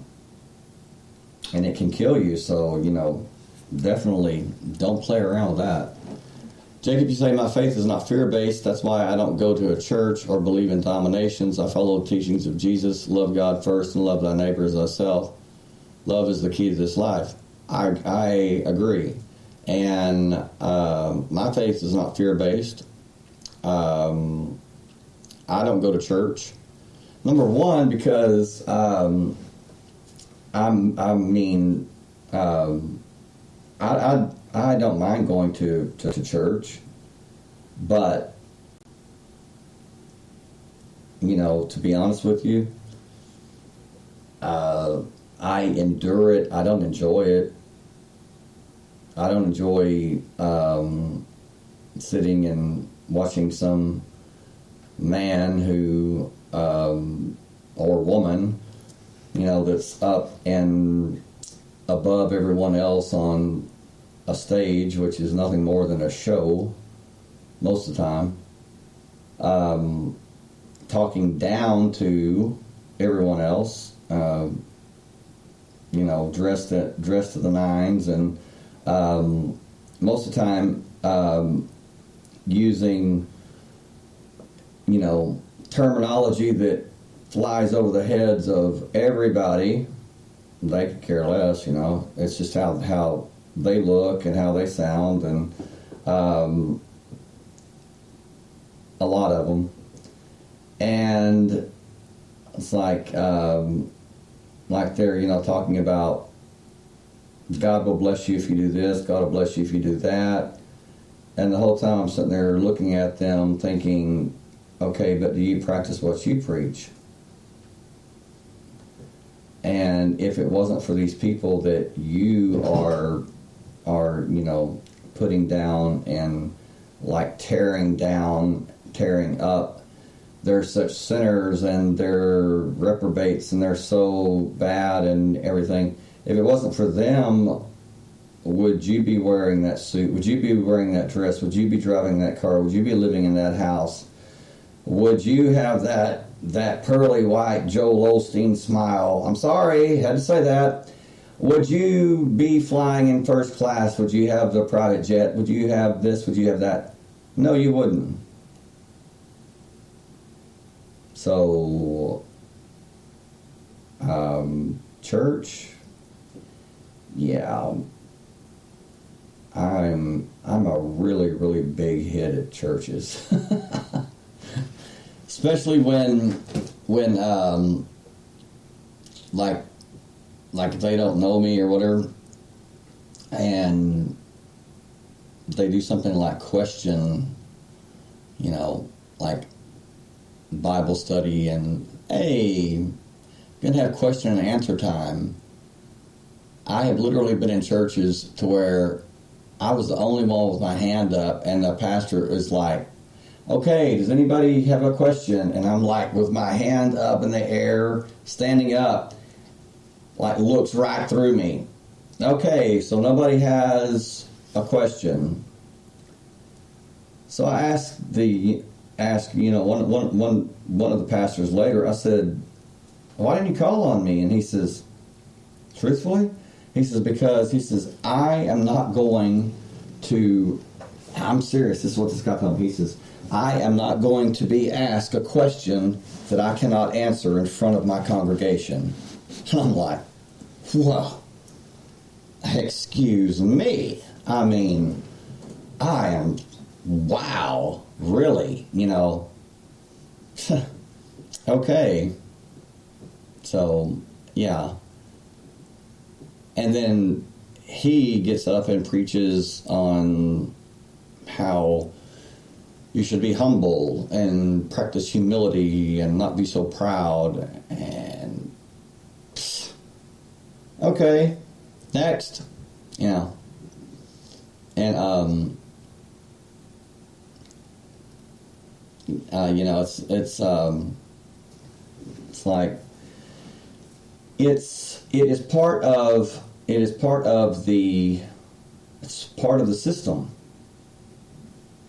And it can kill you, so, definitely don't play around with that. Jacob, you say, my faith is not fear-based. That's why I don't go to a church or believe in denominations. I follow the teachings of Jesus. Love God first and love thy neighbor as thyself. Love is the key to this life. I agree. And my faith is not fear-based. I don't go to church. Number one, because I don't mind going to church, but, to be honest with you, I endure it. I don't enjoy it. I don't enjoy sitting and watching some man who, or woman, that's up and above everyone else on a stage, which is nothing more than a show most of the time, talking down to everyone else, dressed to the nines, and most of the time using terminology that flies over the heads of everybody. They could care less, it's just how they look and how they sound, and a lot of them. And it's like they're talking about God will bless you if you do this, God will bless you if you do that, and the whole time I'm sitting there looking at them thinking, okay, but do you practice what you preach? And if it wasn't for these people that you are putting down and like tearing up, they're such sinners and they're reprobates and they're so bad and everything. If it wasn't for them, would you be wearing that suit? Would you be wearing that dress? Would you be driving that car? Would you be living in that house? Would you have that pearly white Joel Osteen smile? I'm sorry, had to say that. Would you be flying in first class? Would you have the private jet? Would you have this? Would you have that? No, you wouldn't. So, church, yeah, I'm a really, really big hit at churches. Especially when like if they don't know me or whatever, and they do something like question, like Bible study, and hey, gonna have question and answer time. I have literally been in churches to where I was the only one with my hand up, and the pastor is like, okay, does anybody have a question? And I'm like with my hand up in the air, standing up, like looks right through me. Okay, so nobody has a question. So I asked the asked, one of the pastors later, I said, why didn't you call on me? And he says, truthfully, because I am not going to, I'm serious, this is what this guy told me. He says, I am not going to be asked a question that I cannot answer in front of my congregation. And I'm like, whoa, excuse me. I mean, I am, wow, really, okay. So, yeah. And then he gets up and preaches on how you should be humble and practice humility and not be so proud. And okay, next, and it's like it is part of the system.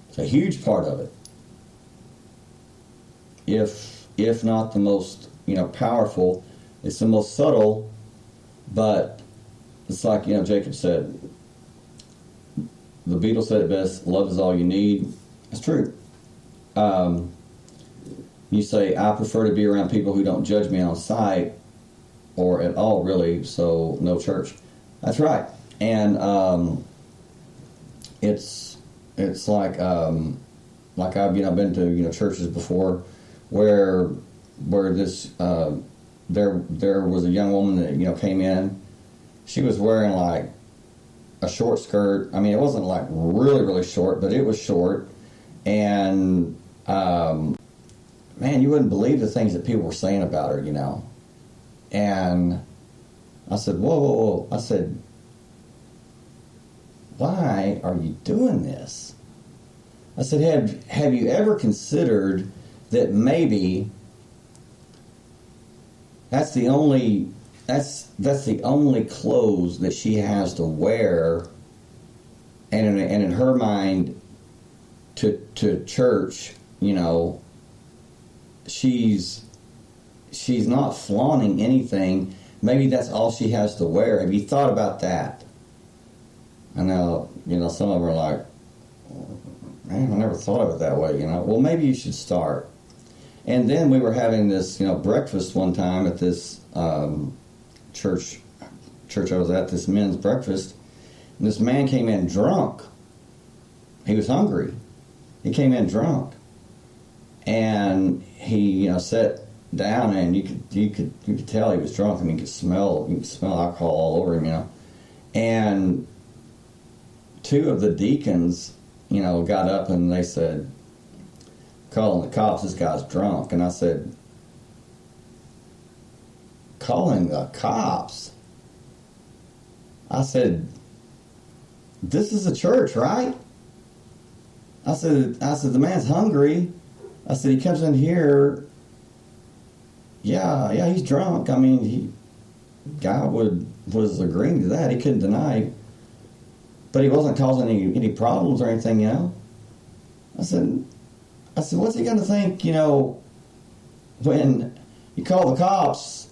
It's a huge part of it. If not the most powerful, it's the most subtle. But it's like Jacob said. The Beatles said it best: "Love is all you need." It's true. You say, I prefer to be around people who don't judge me on sight or at all, really, so no church. That's right. And it's like I've been to churches before where this there was a young woman that came in. She was wearing like a short skirt. I mean, it wasn't like really, really short, but it was short. And man, you wouldn't believe the things that people were saying about her, And I said, whoa, whoa, whoa. I said, why are you doing this? I said, have you ever considered that maybe that's the only clothes that she has to wear, and in her mind to church, she's not flaunting anything. Maybe that's all she has to wear. Have you thought about that? I know, some of them are like, man, I never thought of it that way, Well, maybe you should start. And then we were having this, breakfast one time at this church I was at, this men's breakfast. And this man came in drunk. He was hungry. He came in drunk. And he, sat down, and you could tell he was drunk. I mean, you could smell alcohol all over him, And two of the deacons, got up and they said, calling the cops, this guy's drunk. And I said, calling the cops? I said, this is a church, right? I said, the man's hungry. I said, he comes in here, yeah, he's drunk. I mean, guy was agreeing to that. He couldn't deny, but he wasn't causing any problems or anything, I said, what's he going to think, when you call the cops,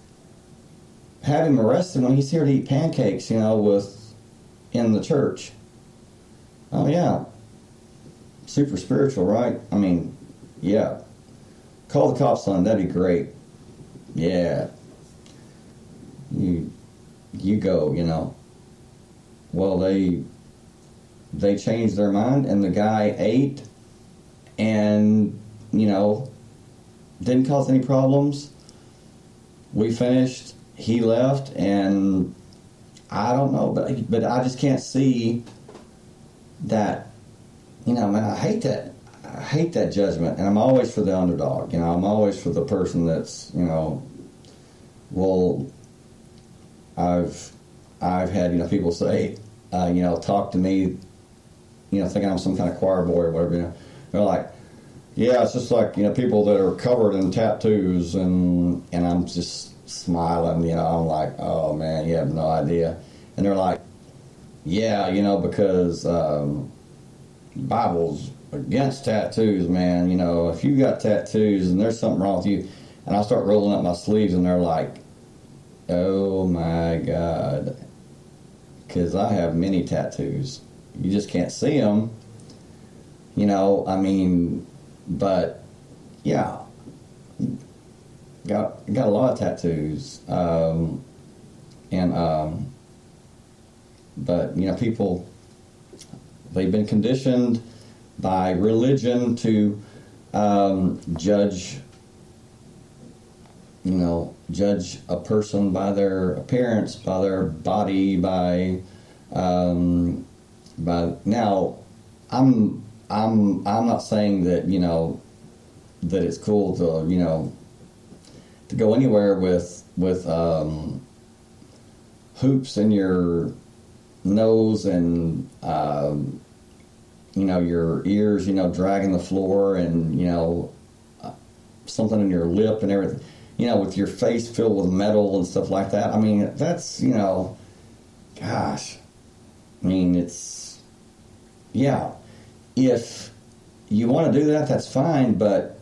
have him arrested when he's here to eat pancakes, in the church? Oh, yeah. Super spiritual, right? I mean, yeah. Call the cops on him, that'd be great. Yeah. You go, Well, they changed their mind, and the guy ate and, didn't cause any problems. We finished, he left, and I don't know, but I just can't see that, man, I hate that judgment, and I'm always for the underdog, I'm always for the person that's, well, I've had, people say, talk to me, thinking I'm some kind of choir boy or whatever, They're like, yeah, it's just like, people that are covered in tattoos, and I'm just smiling, I'm like, oh man, you have no idea. And they're like, yeah, because Bible's against tattoos, man. You know, if you got tattoos and there's something wrong with you, and I start rolling up my sleeves and they're like, oh my God, because I have many tattoos. You just can't see them, you know. I mean, but yeah, got a lot of tattoos, but you know, people, they've been conditioned by religion to judge a person by their appearance, by their body, by now. I'm not saying that, you know, that it's cool to, you know, to go anywhere with hoops in your nose and you know, your ears, you know, dragging the floor, and you know, something in your lip and everything, you know, with your face filled with metal and stuff like that. I mean, that's, you know, gosh, I mean, it's, yeah, if you want to do that, that's fine, but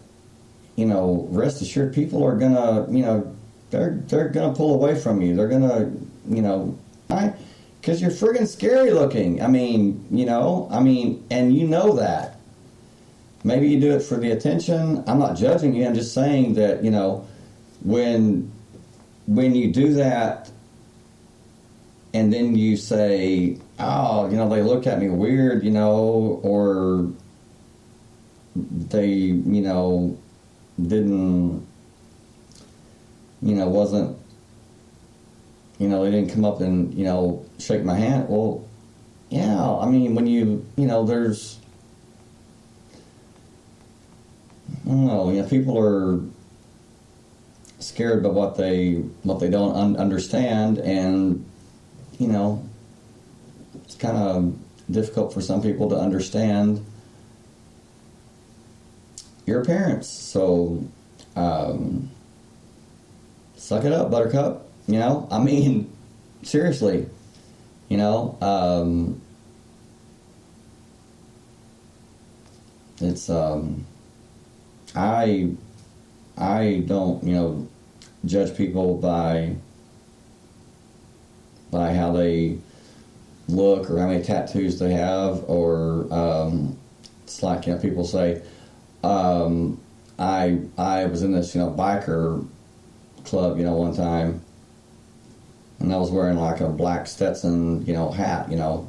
you know, rest assured, people are gonna, you know, they're gonna pull away from you. They're gonna, you know, because you're friggin' scary looking. I mean, you know, and you know that. Maybe you do it for the attention. I'm not judging you. I'm just saying that, you know, when you do that, and then you say, oh, you know, they look at me weird, you know, or they, you know, didn't, you know, wasn't, you know, they didn't come up and, you know, shake my hand. Well, yeah, I mean, when you know, there's, I don't know, you know, people are scared by what they don't understand, and, you know, it's kind of difficult for some people to understand your appearance. So, suck it up, Buttercup. You know, I mean, seriously, you know, it's, I don't, you know, judge people by how they look or how many tattoos they have, or, it's like, you know, people say, I was in this, you know, biker club, you know, one time, and I was wearing like a black Stetson, you know, hat, you know,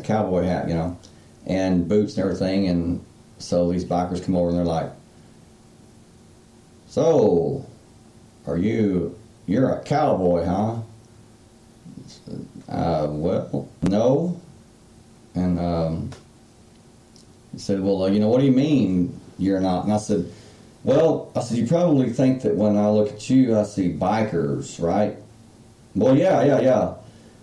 cowboy hat, you know, and boots and everything. And so these bikers come over and they're like, so, you're a cowboy, huh? Well, no. And he said, well, you know, what do you mean you're not? And I said, well, you probably think that when I look at you, I see bikers, right? Well, yeah.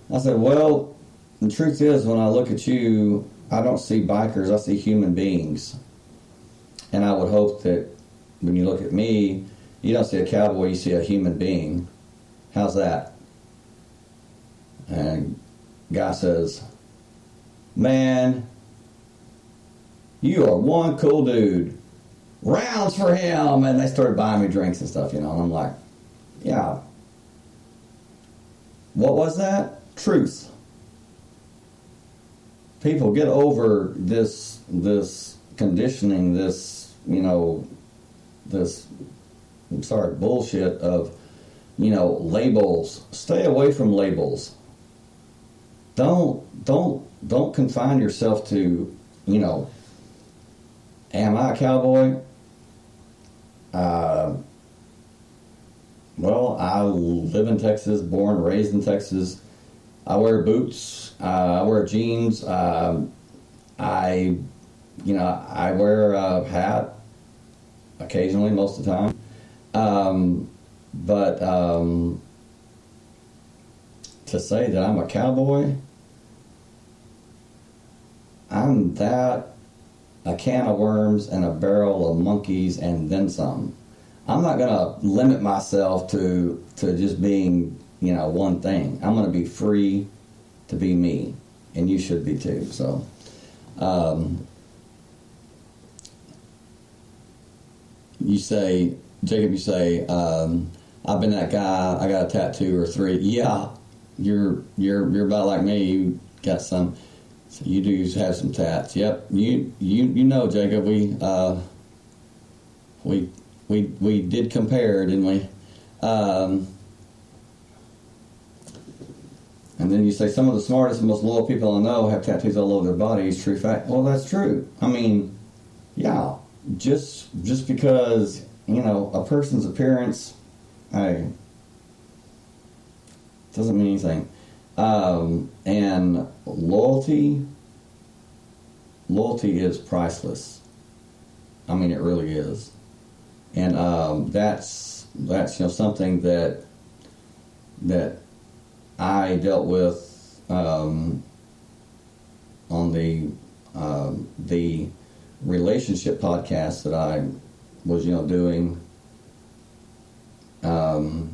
I said, well, the truth is, when I look at you, I don't see bikers, I see human beings. And I would hope that when you look at me, you don't see a cowboy, you see a human being. How's that? And guy says, man, you are one cool dude. Rounds for him. And they started buying me drinks and stuff, you know, and I'm like, yeah. What was that? Truth. People, get over this conditioning, this, you know, this, I'm sorry, bullshit of, you know, labels. Stay away from labels. Don't confine yourself to, you know, am I a cowboy? Well, I live in Texas, born and raised in Texas. I wear boots. I wear jeans. I wear a hat occasionally, most of the time. But to say that I'm a cowboy, I'm that, a can of worms and a barrel of monkeys and then some. I'm not going to limit myself to just being, you know, one thing. I'm going to be free to be me, and you should be too. So, you say, Jacob, you say, I've been that guy. I got a tattoo or 3. Yeah, you're about like me. You got some. So you do have some tats. Yep. You know, Jacob. We did compare, didn't we? And then you say some of the smartest and most loyal people I know have tattoos all over their bodies. True fact. Well, that's true. I mean, yeah. Just because, you know, a person's appearance, hey, doesn't mean anything. And loyalty is priceless. I mean, it really is. And that's something that I dealt with on the relationship podcast that I was doing. And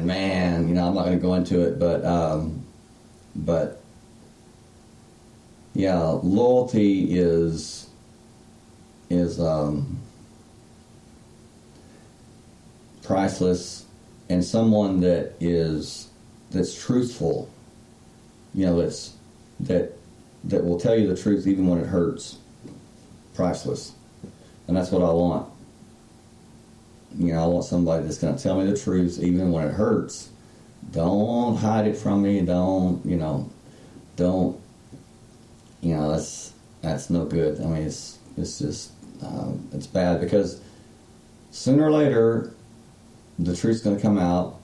man, I'm not going to go into it, but yeah, loyalty is priceless, and someone that's truthful, that will tell you the truth even when it hurts. Priceless. And that's what I want. I want somebody that's going to tell me the truth even when it hurts. Don't hide it from me. Don't that's no good. I mean, it's just it's bad, because sooner or later the truth's going to come out,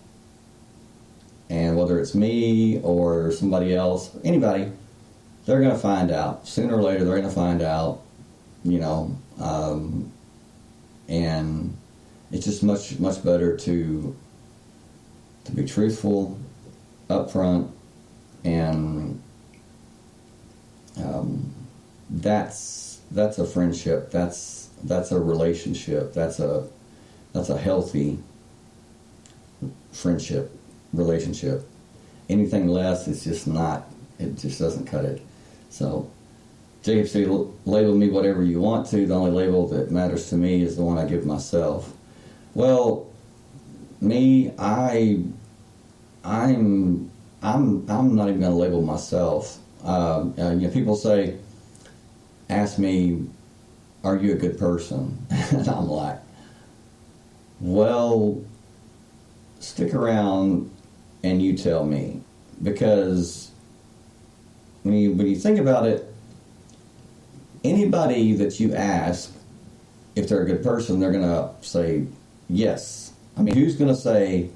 and whether it's me or somebody else, anybody, they're going to find out. Sooner or later they're going to find out, and it's just much better to be truthful, upfront, and that's a friendship. That's a relationship. That's a healthy friendship, relationship. Anything less is just not. It just doesn't cut it. So, Jacob said, label me whatever you want to. The only label that matters to me is the one I give myself. Well, me, I'm not even going to label myself. People ask me, "Are you a good person?" And I'm like, well, stick around and you tell me, because when you think about it, anybody that you ask if they're a good person, they're going to say yes. I mean, who's going to say,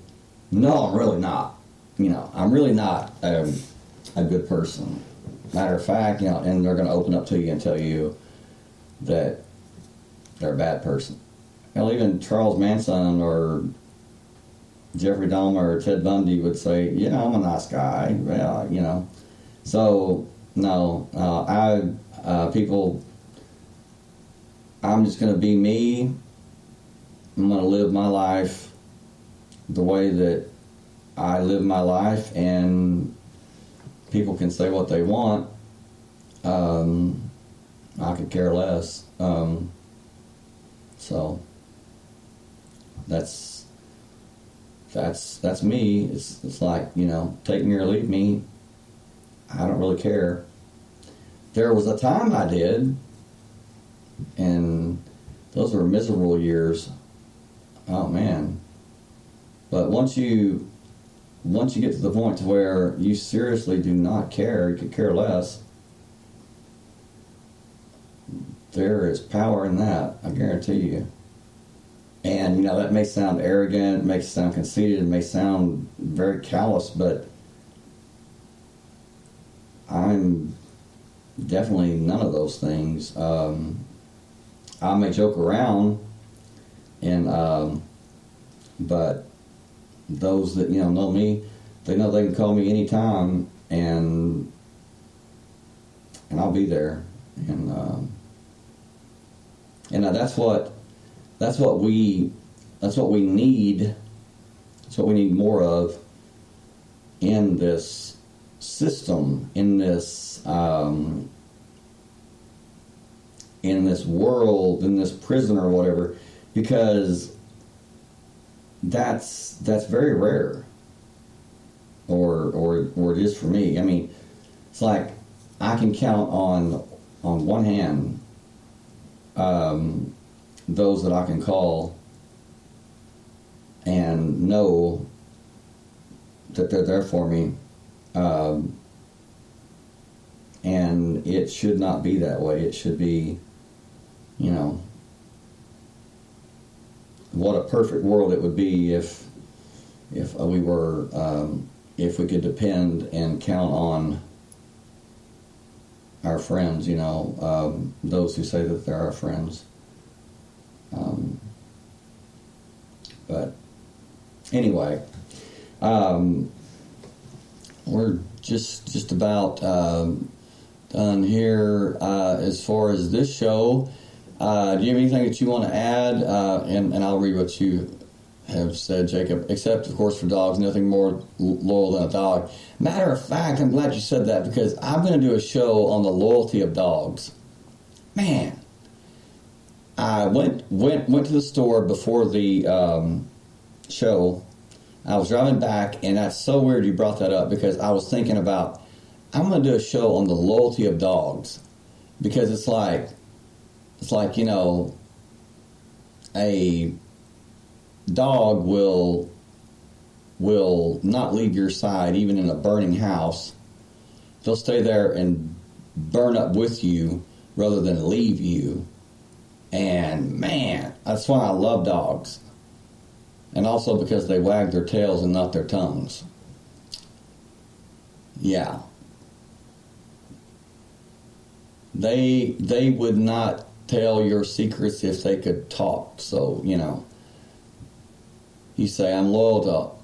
no, I'm really not? I'm really not a good person. Matter of fact, and they're going to open up to you and tell you that they're a bad person. Well, even Charles Manson or Jeffrey Dahmer or Ted Bundy would say, yeah, I'm a nice guy. Yeah, So, no, I'm just going to be me. I'm going to live my life the way that I live my life, and people can say what they want. I could care less. So that's me. It's like, take me or leave me. I don't really care. There was a time I did, and those were miserable years. Oh man. But once you get to the point to where you seriously do not care, you could care less, there is power in that, I guarantee you. And, that may sound arrogant, it may sound conceited, it may sound very callous, but I'm definitely none of those things. I may joke around, and but those that know me, they know they can call me anytime, and I'll be there. And that's what we need. That's what we need more of in this system, in this world, in this prison or whatever. because that's very rare, or it is for me. I mean, it's like I can count on one hand those that I can call and know that they're there for me, and it should not be that way. It should be, you know, what a perfect world it would be if we were if we could depend and count on our friends, you know, those who say that they're our friends. But anyway, we're just about done here as far as this show. Do you have anything that you want to add? And I'll read what you have said, Jacob. Except, of course, for dogs, nothing more loyal than a dog. Matter of fact, I'm glad you said that, because I'm going to do a show on the loyalty of dogs. Man, I went to the store before the show. I was driving back, and that's so weird you brought that up, because I was thinking about, I'm going to do a show on the loyalty of dogs, because it's like, you know, a dog will not leave your side even in a burning house. They'll stay there and burn up with you rather than leave you. And man, that's why I love dogs. And also because they wag their tails and not their tongues. Yeah. They would not tell your secrets if they could talk. So, you know, you say, I'm loyal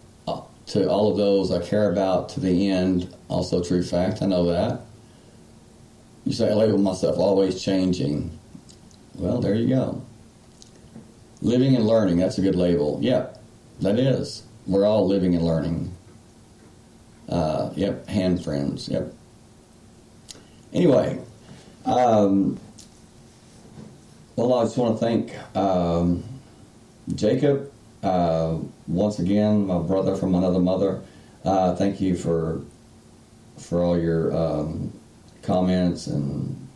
to all of those I care about to the end. Also true fact, I know that. You say, I label myself always changing. Well, there you go. Living and learning, that's a good label. Yep, that is. We're all living and learning. Yep, hand friends, yep. Anyway, well, I just want to thank Jacob, once again, my brother from another mother. Thank you for all your comments and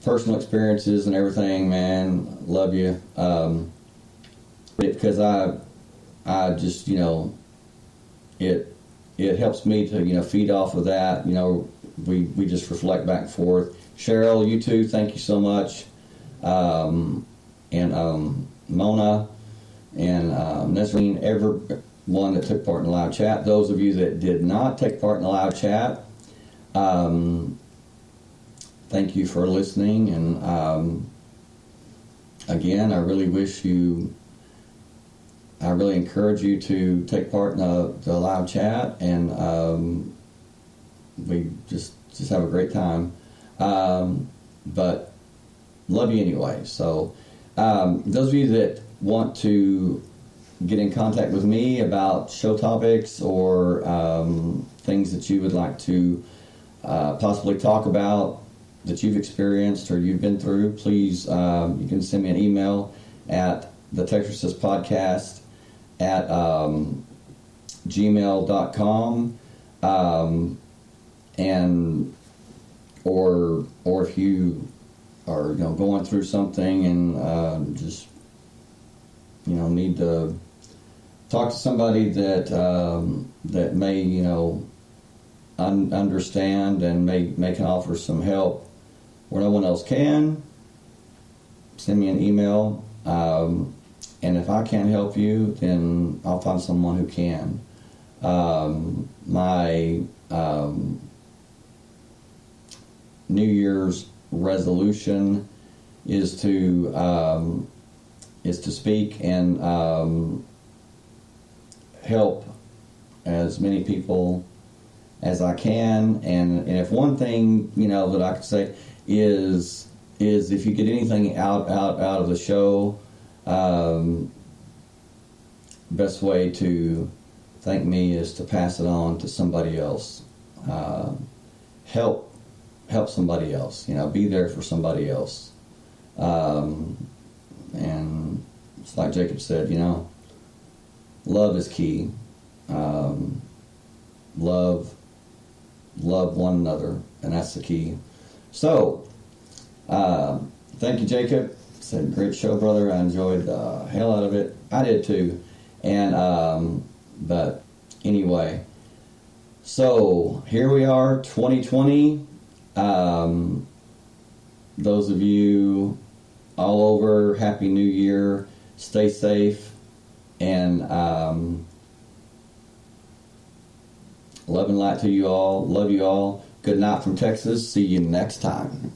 personal experiences and everything, man. Love you. Because I just, you know, it helps me to, you know, feed off of that. You know, we just reflect back and forth. Cheryl, you too, thank you so much. And Mona and Nesreen, everyone that took part in the live chat. Those of you that did not take part in the live chat, thank you for listening. And again, I really encourage you to take part in the live chat, and we just have a great time. But love you anyway. So those of you that want to get in contact with me about show topics or things that you would like to possibly talk about that you've experienced or you've been through, please, you can send me an email at the Texorcist podcast at gmail.com, and or if you are, you know, going through something and just, you know, need to talk to somebody that that may, you know, understand and may can offer some help where no one else can, send me an email. And if I can't help you, then I'll find someone who can. My New Year's resolution is to speak and help as many people as I can. And if one thing, you know, that I could say is if you get anything out of the show, best way to thank me is to pass it on to somebody else. Help somebody else, you know, be there for somebody else. And like Jacob said, love is key. Love one another, and that's the key. So, thank you, Jacob. Said great show, brother. I enjoyed the hell out of it. I did too. And but anyway, so here we are, 2020. Those of you all over, Happy New Year. Stay safe, and love and light to you all. Love you all. Good night from Texas. See you next time.